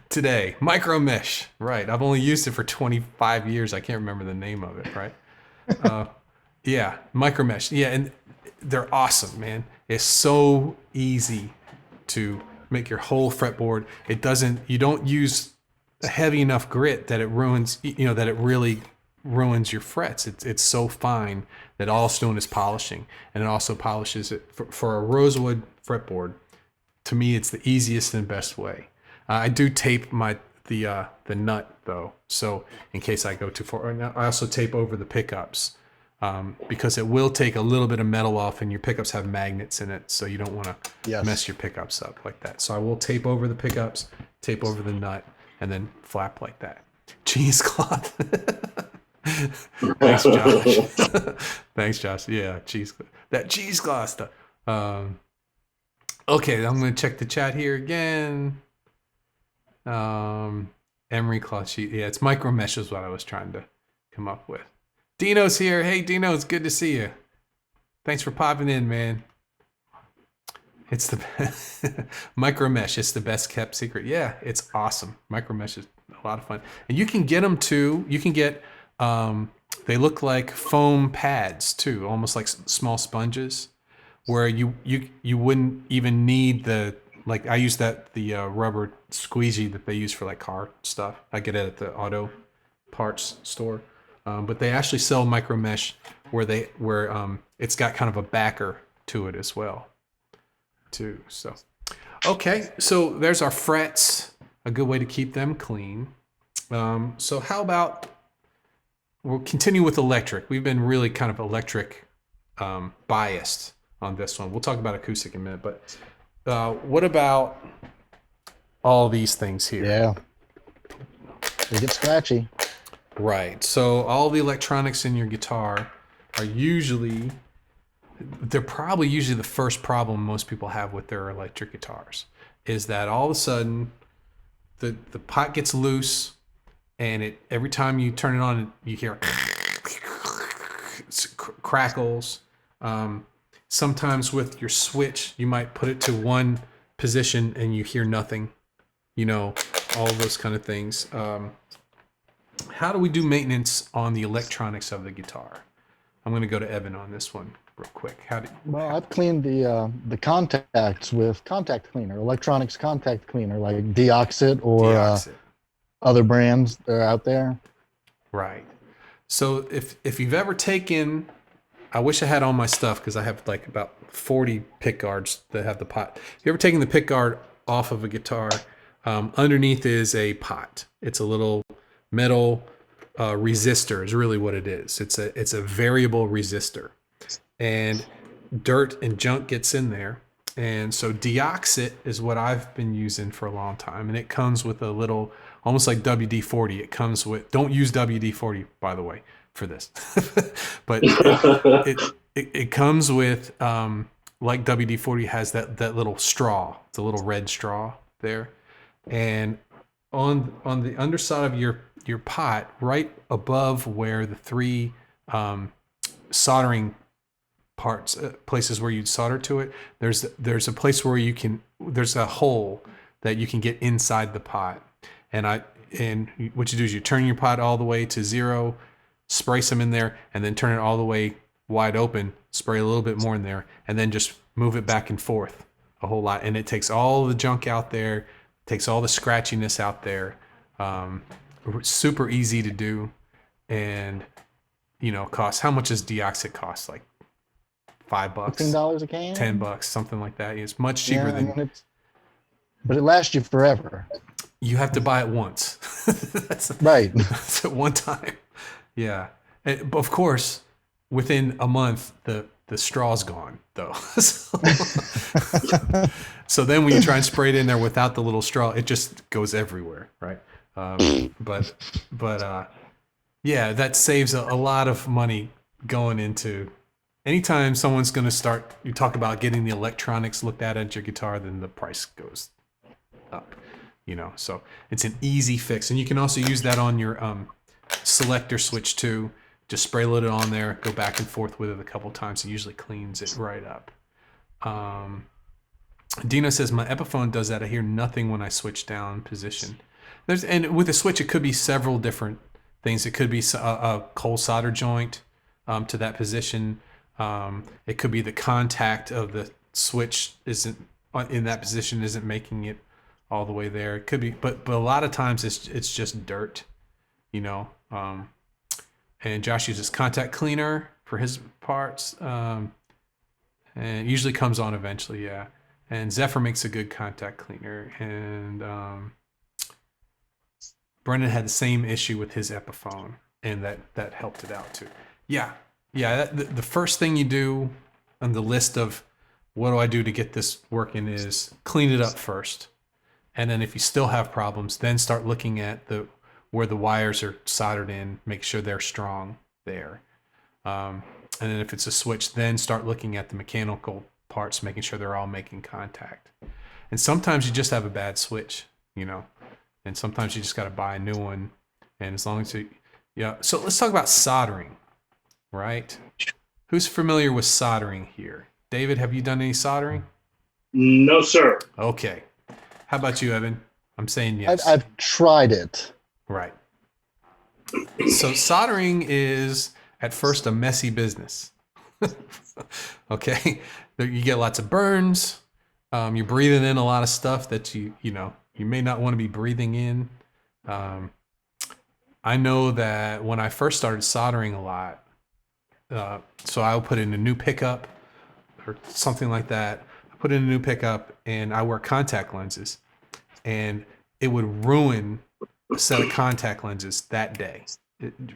today. Micro mesh, right? I've only used it for 25 years. I can't remember the name of it, right? Yeah, micro mesh. Yeah, and they're awesome, man. It's so easy to make your whole fretboard. You don't use a heavy enough grit that it ruins, that it really ruins your frets. It's so fine that all it's doing is polishing, and it also polishes it for a rosewood fretboard. To me, it's the easiest and best way. I do tape the nut though, so in case I go too far. I also tape over the pickups because it will take a little bit of metal off, and your pickups have magnets in it, so you don't want to mess your pickups up like that. So I will tape over the pickups, tape over the nut, and then flap like that. Cheesecloth. Thanks, Josh. Thanks, Josh. Yeah, cheesecloth. That cheesecloth stuff. Okay, I'm going to check the chat here again. Emery cloth sheet. Yeah, it's micro mesh is what I was trying to come up with. Dino's here. Hey, Dino, it's good to see you. Thanks for popping in, man. It's the micro mesh. It's the best kept secret. Yeah, it's awesome. Micro mesh is a lot of fun, and you can get them too. You can get they look like foam pads too, almost like small sponges, where you wouldn't even need the like. I use the rubber squeegee that they use for like car stuff. I get it at the auto parts store, but they actually sell micro mesh where it's got kind of a backer to it as well too. So okay, so there's our frets, a good way to keep them clean. So how about we'll continue with electric. We've been really kind of electric biased on this one. We'll talk about acoustic in a minute, but what about all these things here? Yeah. They get scratchy. Right. So all the electronics in your guitar are they're probably usually the first problem most people have with their electric guitars is that all of a sudden the pot gets loose, and every time you turn it on, you hear crackles. Sometimes with your switch, you might put it to one position and you hear nothing. All those kind of things. How do we do maintenance on the electronics of the guitar? I'm going to go to Evan on this one real quick. Well, I've cleaned the contacts with contact cleaner, electronics contact cleaner, like Deoxit or Deoxit. Other brands that are out there. Right. So if you've ever taken, I wish I had all my stuff because I have like about 40 pick guards that have the pot. If you ever taken the pick guard off of a guitar, underneath is a pot. It's a little metal resistor is really what it is. It's a variable resistor, and dirt and junk gets in there. And so Deoxit is what I've been using for a long time, and it comes with a little, almost like WD-40. It comes with, don't use WD-40 by the way for this, but it comes with like WD-40 has that little straw. It's a little red straw there, and on the underside of your pot, right above where the three soldering parts, places where you'd solder to it, there's a place where there's a hole that you can get inside the pot. And what you do is you turn your pot all the way to 0, spray some in there, and then turn it all the way wide open, spray a little bit more in there, and then just move it back and forth a whole lot. And it takes all the junk out there, takes all the scratchiness out there. Super easy to do, and costs. How much does Deoxit cost? Like $5, $15 a can, $10, something like that. It's much cheaper but it lasts you forever. You have to buy it once. Right. That's at one time. Yeah. But of course, within a month, the straw's gone though. So then when you try and spray it in there without the little straw, it just goes everywhere, right? But yeah, that saves a lot of money going into anytime someone's going to start, you talk about getting the electronics looked at your guitar, then the price goes up, so it's an easy fix. And you can also use that on your selector switch too. Just spray a little on there, go back and forth with it a couple times. It usually cleans it right up. Dina says, my Epiphone does that. I hear nothing when I switch down position. And with a switch, it could be several different things. It could be a cold solder joint to that position. It could be the contact of the switch isn't in that position, isn't making it all the way there. It could be, but a lot of times it's just dirt, and Josh uses contact cleaner for his parts, and it usually comes on eventually. Yeah. And Zephyr makes a good contact cleaner, and Brendan had the same issue with his Epiphone, and that helped it out too. Yeah. The first thing you do on the list of what do I do to get this working is clean it up first. And then if you still have problems, then start looking at where the wires are soldered in, make sure they're strong there. And then if it's a switch, then start looking at the mechanical parts, making sure they're all making contact. And sometimes you just have a bad switch, and sometimes you just got to buy a new one. And as long as yeah. So let's talk about soldering, right? Who's familiar with soldering here? David, have you done any soldering? No, sir. Okay. How about you, Evan? I'm saying I've, yes. I've tried it. Right. So soldering is at first a messy business. Okay. You get lots of burns. You're breathing in a lot of stuff that you may not want to be breathing in. I know that when I first started soldering a lot, so I'll put in a new pickup or something like that. I put in a new pickup and I wear contact lenses, and it would ruin a set of contact lenses that day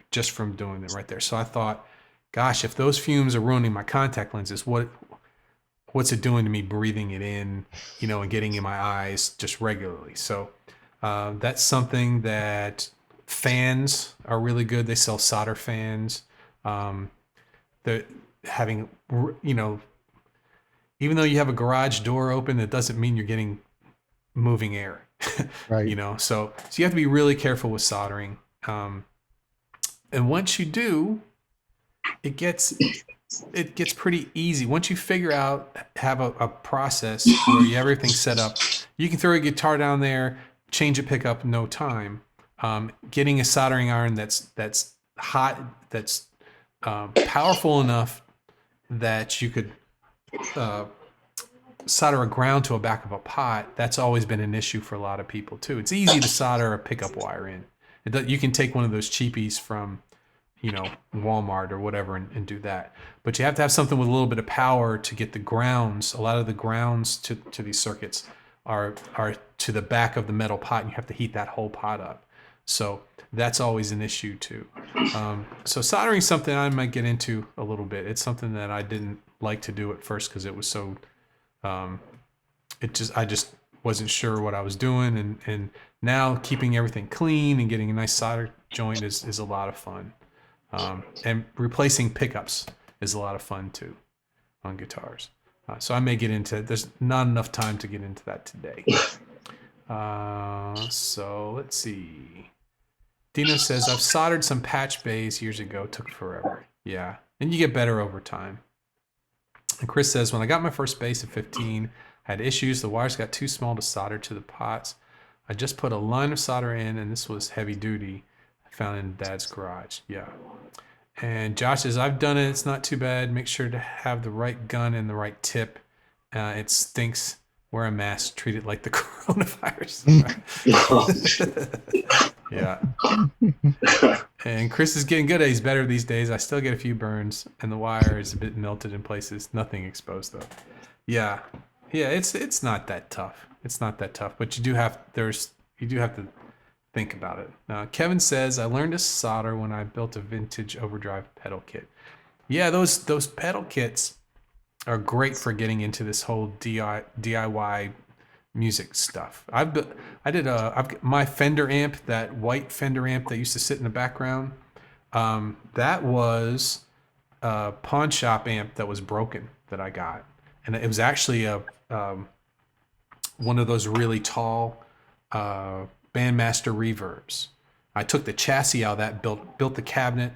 just from doing it right there. So I thought, gosh, if those fumes are ruining my contact lenses, what's it doing to me breathing it in, and getting in my eyes just regularly? So that's something that fans are really good. They sell solder fans. They're having, even though you have a garage door open, it doesn't mean you're getting moving air. Right. So you have to be really careful with soldering. And once you do, it gets pretty easy. Once you figure out, have a process where you have everything set up, you can throw a guitar down there, change a pickup in no time. Getting a soldering iron that's hot, that's powerful enough that you could solder a ground to a back of a pot, that's always been an issue for a lot of people too. It's easy to solder a pickup wire in. You can take one of those cheapies from Walmart or whatever and do that. But you have to have something with a little bit of power to get the grounds. A lot of the grounds to these circuits are to the back of the metal pot, and you have to heat that whole pot up. So that's always an issue too. So soldering is something I might get into a little bit. It's something that I didn't like to do at first because it was so I just wasn't sure what I was doing, and now keeping everything clean and getting a nice solder joint is a lot of fun. And replacing pickups is a lot of fun too on guitars. So I may get into it. There's not enough time to get into that today. So let's see. Dino says, I've soldered some patch bays years ago. Took forever. Yeah. And you get better over time. And Chris says, when I got my first bass at 15, I had issues. The wires got too small to solder to the pots. I just put a line of solder in, and this was heavy duty. I found in Dad's garage. Yeah. And Josh says, I've done it. It's not too bad. Make sure to have the right gun and the right tip. It stinks. Wear a mask. Treat it like the coronavirus. Yeah. And Chris is getting good at it. He's better these days. I still get a few burns, and the wire is a bit melted in places. Nothing exposed though. Yeah. It's not that tough. It's not that tough, but you do have to think about it. Kevin says, I learned to solder when I built a vintage overdrive pedal kit. Yeah, those pedal kits are great for getting into this whole DIY music stuff. I've got my Fender amp, that white Fender amp that used to sit in the background. That was a pawn shop amp that was broken that I got, and it was actually one of those really tall Bandmaster reverbs. I took the chassis out of that, built the cabinet,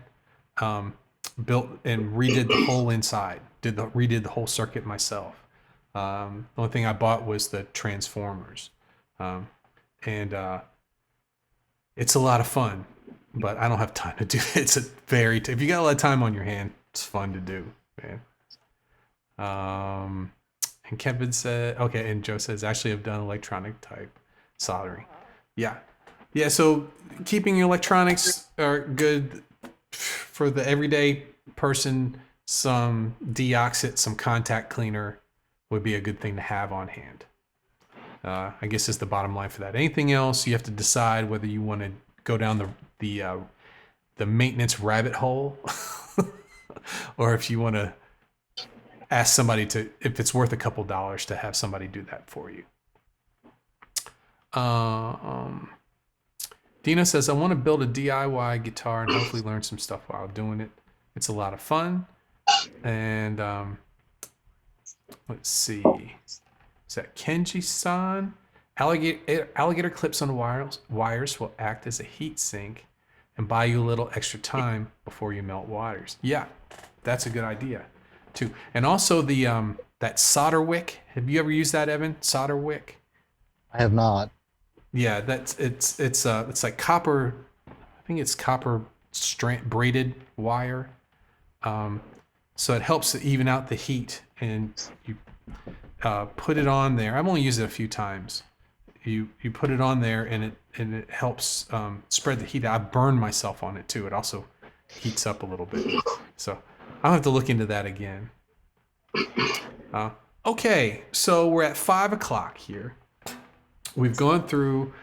built and redid the whole inside. Redid the whole circuit myself. The only thing I bought was the transformers, and it's a lot of fun, but I don't have time to do it. It's if you got a lot of time on your hand, it's fun to do, man. And Kevin said, okay, and Joe says, actually, I've done electronic type soldering. Yeah. So keeping your electronics are good for the everyday person. Some deoxit, some contact cleaner would be a good thing to have on hand. I guess is the bottom line for that. Anything else, you have to decide whether you want to go down the maintenance rabbit hole, or if you want to ask somebody if it's worth a couple dollars to have somebody do that for you. Dina says, I want to build a DIY guitar and hopefully learn some stuff while doing it. It's a lot of fun. And let's see. Is that Kenji-san? Alligator clips on wires will act as a heat sink and buy you a little extra time before you melt wires. Yeah, that's a good idea too. And also the that solder wick. Have you ever used that, Evan? Solder wick. I have not. Yeah, it's like copper. I think it's copper braided wire. So it helps to even out the heat, and you put it on there. I've only used it a few times. You put it on there, and it helps spread the heat. I burned myself on it too. It also heats up a little bit. So I'll have to look into that again. Okay, so we're at 5 o'clock here. We've gone through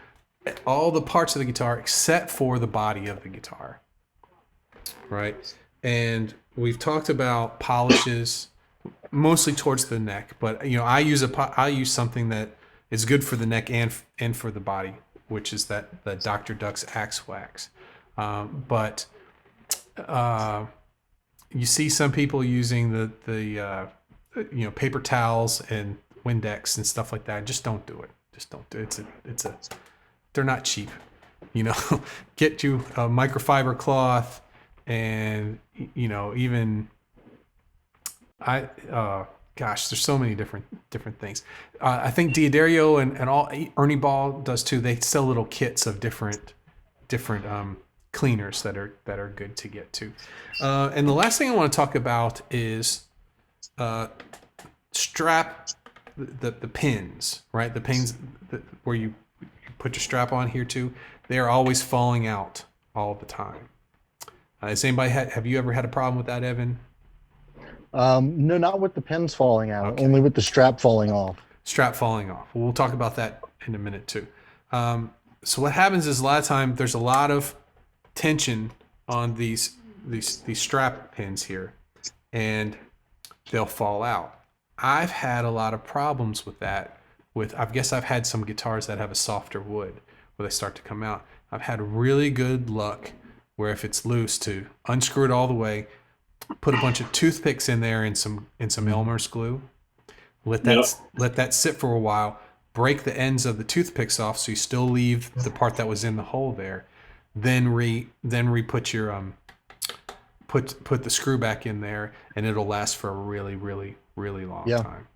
all the parts of the guitar except for the body of the guitar, right? And we've talked about polishes, mostly towards the neck, but I use something that is good for the neck and for the body, which is the Dr. Duck's Axe Wax. But you see some people using the paper towels and Windex and stuff like that. Just don't do it. Just don't do it. They're not cheap. Get you a microfiber cloth, and even gosh, there's so many different things. I think Diodario and all Ernie Ball does too. They sell little kits of different cleaners that are good to get to. And the last thing I want to talk about is strap the pins, right? The pins where you put your strap on here too. They are always falling out all the time. Have you ever had a problem with that, Evan? No, not with the pins falling out. Okay. Only with the strap falling off. Strap falling off. We'll talk about that in a minute too. So what happens is a lot of time there's a lot of tension on these strap pins here, and they'll fall out. I've had a lot of problems with that. I guess I've had some guitars that have a softer wood where they start to come out. I've had really good luck where if it's loose to unscrew it all the way, put a bunch of toothpicks in there and some Elmer's glue. Let that sit for a while. Break the ends of the toothpicks off so you still leave the part that was in the hole there. Then re-put your put the screw back in there, and it'll last for a really, really, really long time.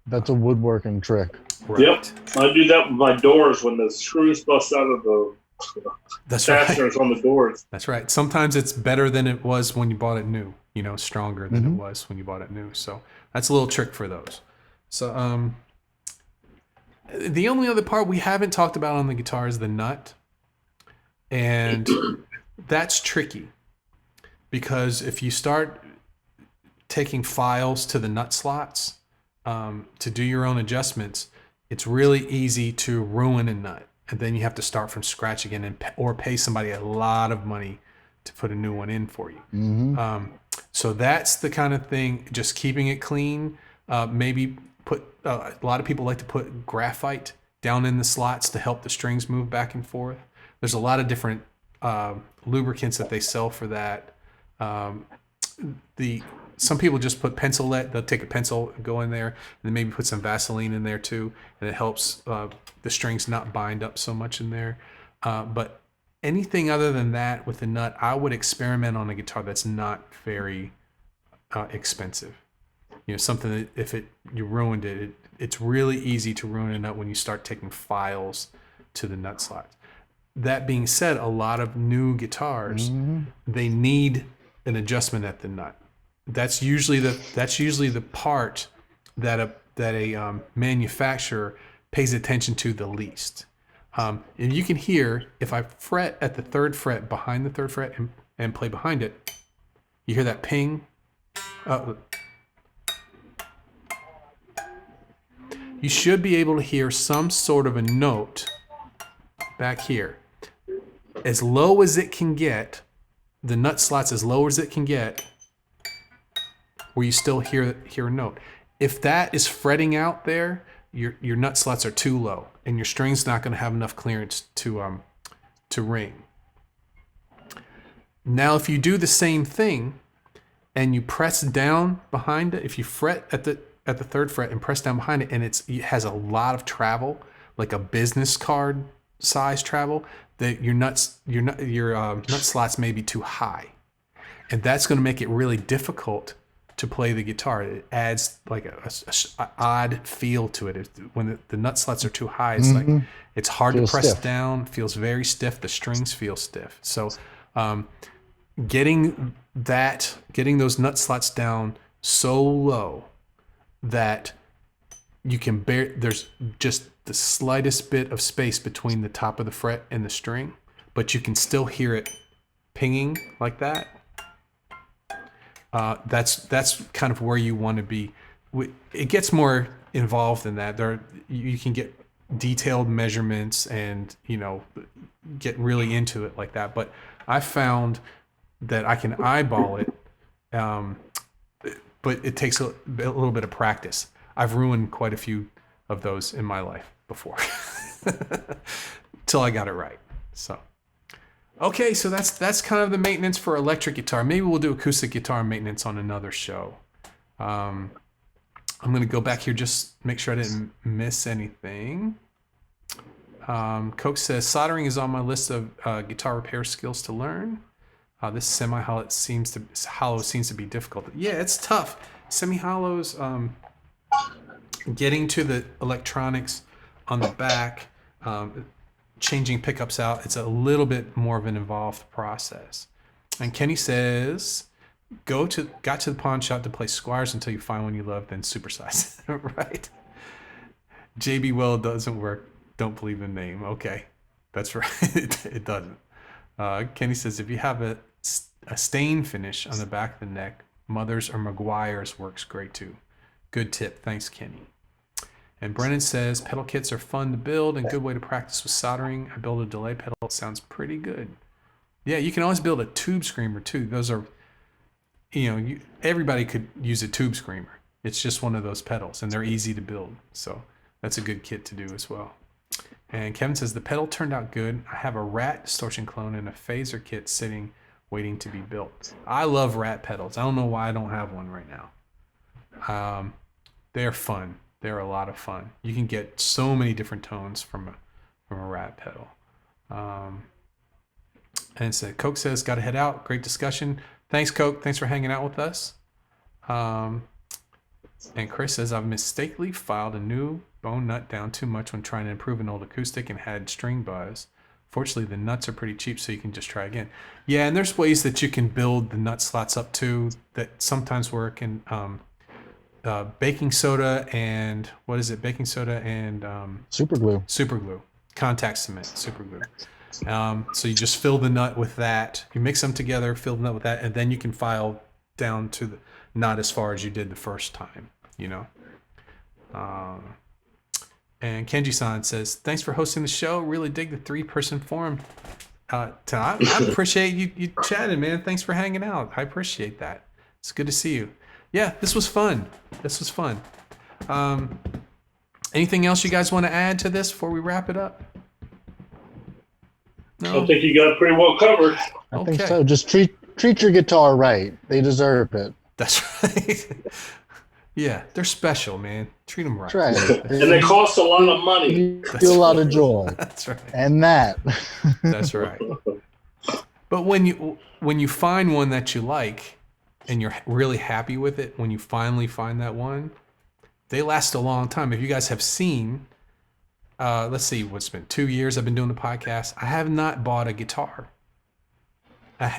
That's a woodworking trick. Right. Yep, I do that with my doors when the screws bust out of the fasteners on the doors. That's right. Sometimes it's better than it was when you bought it new. Stronger than it was when you bought it new. So that's a little trick for those. So the only other part we haven't talked about on the guitar is the nut, and that's tricky because if you start taking files to the nut slots to do your own adjustments, it's really easy to ruin a nut, and then you have to start from scratch again or pay somebody a lot of money to put a new one in for you. So that's the kind of thing, just keeping it clean. Maybe put a lot of people like to put graphite down in the slots to help the strings move back and forth. There's a lot of different lubricants that they sell for that. Some people just put pencil lead. They'll take a pencil, go in there, and then maybe put some Vaseline in there too, and it helps the strings not bind up so much in there. But anything other than that with the nut, I would experiment on a guitar that's not very expensive. Something that if you ruined it, it's really easy to ruin a nut when you start taking files to the nut slots. That being said, a lot of new guitars, they need an adjustment at the nut. That's usually the part that a manufacturer pays attention to the least. And you can hear if I fret at the third fret behind the third fret and play behind it, you hear that ping. You should be able to hear some sort of a note back here. As low as it can get, the nut slot's as low as it can get, where you still hear a note. If that is fretting out there, your nut slots are too low, and your string's not going to have enough clearance to ring. Now, if you do the same thing and you press down behind it, if you fret at the third fret and press down behind it, and it has a lot of travel, like a business card size travel, that your nut slots may be too high, and that's going to make it really difficult to play the guitar. It adds like a odd feel to it. When the nut slots are too high, it's like it's hard to Feels press stiff. down. Feels very stiff. The strings feel stiff. So getting those nut slots down so low that you can bear, there's just the slightest bit of space between the top of the fret and the string, but you can still hear it pinging like that. That's kind of where you want to be. It gets more involved than that. You can get detailed measurements and, you know, get really into it like that. But I found that I can eyeball it, but it takes a little bit of practice. I've ruined quite a few of those in my life before till I got it right. So. Okay, so that's kind of the maintenance for electric guitar. Maybe we'll do acoustic guitar maintenance on another show. I'm going to go back here, just make sure I didn't miss anything. Coke says, soldering is on my list of guitar repair skills to learn. This semi-hollow seems to be difficult. Yeah, it's tough. Semi-hollows, getting to the electronics on the back, changing pickups out, it's a little bit more of an involved process. And Kenny says, got to the pawn shop to play Squires until you find one you love, then supersize. Right? JB Well doesn't work. Don't believe in name. Okay, that's right. It doesn't. Kenny says, if you have a stain finish on the back of the neck, Mother's or Maguire's works great too. Good tip. Thanks, Kenny. And Brennan says, pedal kits are fun to build and good way to practice with soldering. I built a delay pedal. It sounds pretty good. Yeah, you can always build a tube screamer too. Those are, everybody could use a tube screamer. It's just one of those pedals and they're easy to build. So that's a good kit to do as well. And Kevin says, the pedal turned out good. I have a Rat distortion clone and a phaser kit sitting, waiting to be built. I love Rat pedals. I don't know why I don't have one right now. They're fun. They're a lot of fun. You can get so many different tones from a Rat pedal. And so Coke says, got to head out. Great discussion. Thanks, Coke. Thanks for hanging out with us. And Chris says, I've mistakenly filed a new bone nut down too much when trying to improve an old acoustic and had string buzz. Fortunately, the nuts are pretty cheap, so you can just try again. Yeah, and there's ways that you can build the nut slots up too that sometimes work. And baking soda and baking soda and super glue, contact cement, super glue. So you just fill the nut with that. You mix them together, fill the nut with that, and then you can file down to the not as far as you did the first time. And Kenji-san says, thanks for hosting the show. Really dig the 3-person forum. I appreciate you chatting, man. Thanks for hanging out. I appreciate that. It's good to see you. Yeah, this was fun. Anything else you guys want to add to this before we wrap it up? No? I think you got it pretty well covered. I think so. Just treat your guitar right. They deserve it. That's right. Yeah, they're special, man. Treat them right. That's right. And they cost a lot of money. You feel a lot of joy. That's right. And that. That's right. But when you find one that you like and you're really happy with it, when you finally find that one, they last a long time. If you guys have seen, let's see, what's been 2 years I've been doing the podcast. I have not bought a guitar.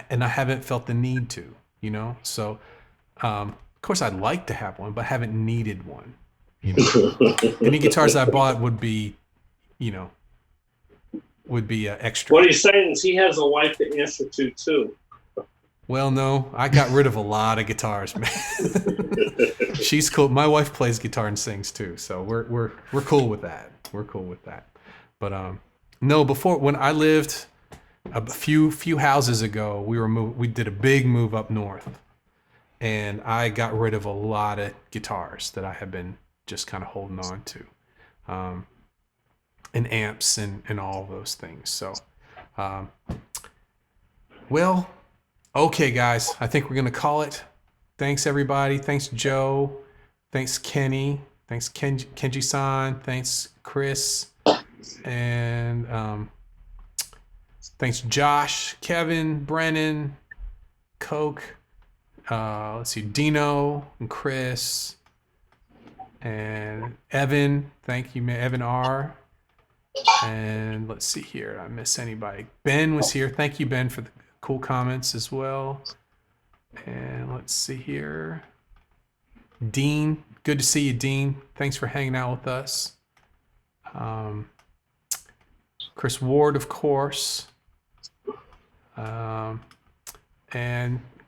And I haven't felt the need to, So, of course, I'd like to have one, but I haven't needed one. Any guitars I bought would be extra. What he's saying is he has a wife to answer to too. Well, no, I got rid of a lot of guitars, man. She's cool. My wife plays guitar and sings too, so we're cool with that. We're cool with that. But no, before when I lived a few houses ago, we did a big move up north, and I got rid of a lot of guitars that I have been just kind of holding on to, and amps and all those things. So, well. Okay, guys, I think we're going to call it. Thanks, everybody. Thanks, Joe. Thanks, Kenny. Thanks, Kenji-san. Thanks, Chris. And thanks, Josh, Kevin, Brennan, Coke, let's see, Dino and Chris and Evan. Thank you, Evan R. And let's see here. Did I miss anybody? Ben was here. Thank you, Ben, for the cool comments as well. And let's see here. Dean, good to see you, Dean. Thanks for hanging out with us. Chris Ward, of course. And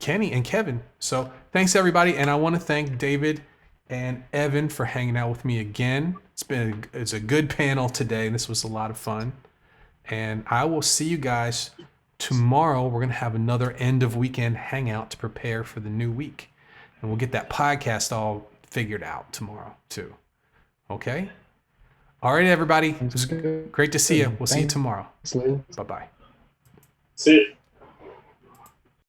Kenny and Kevin. So thanks, everybody. And I want to thank David and Evan for hanging out with me again. It's a good panel today. This was a lot of fun. And I will see you guys tomorrow. We're going to have another end of weekend hangout to prepare for the new week. And we'll get that podcast all figured out tomorrow too. Okay? All right, everybody. It was great to see you. We'll see you tomorrow. Thanks, Lou. Bye-bye. See it.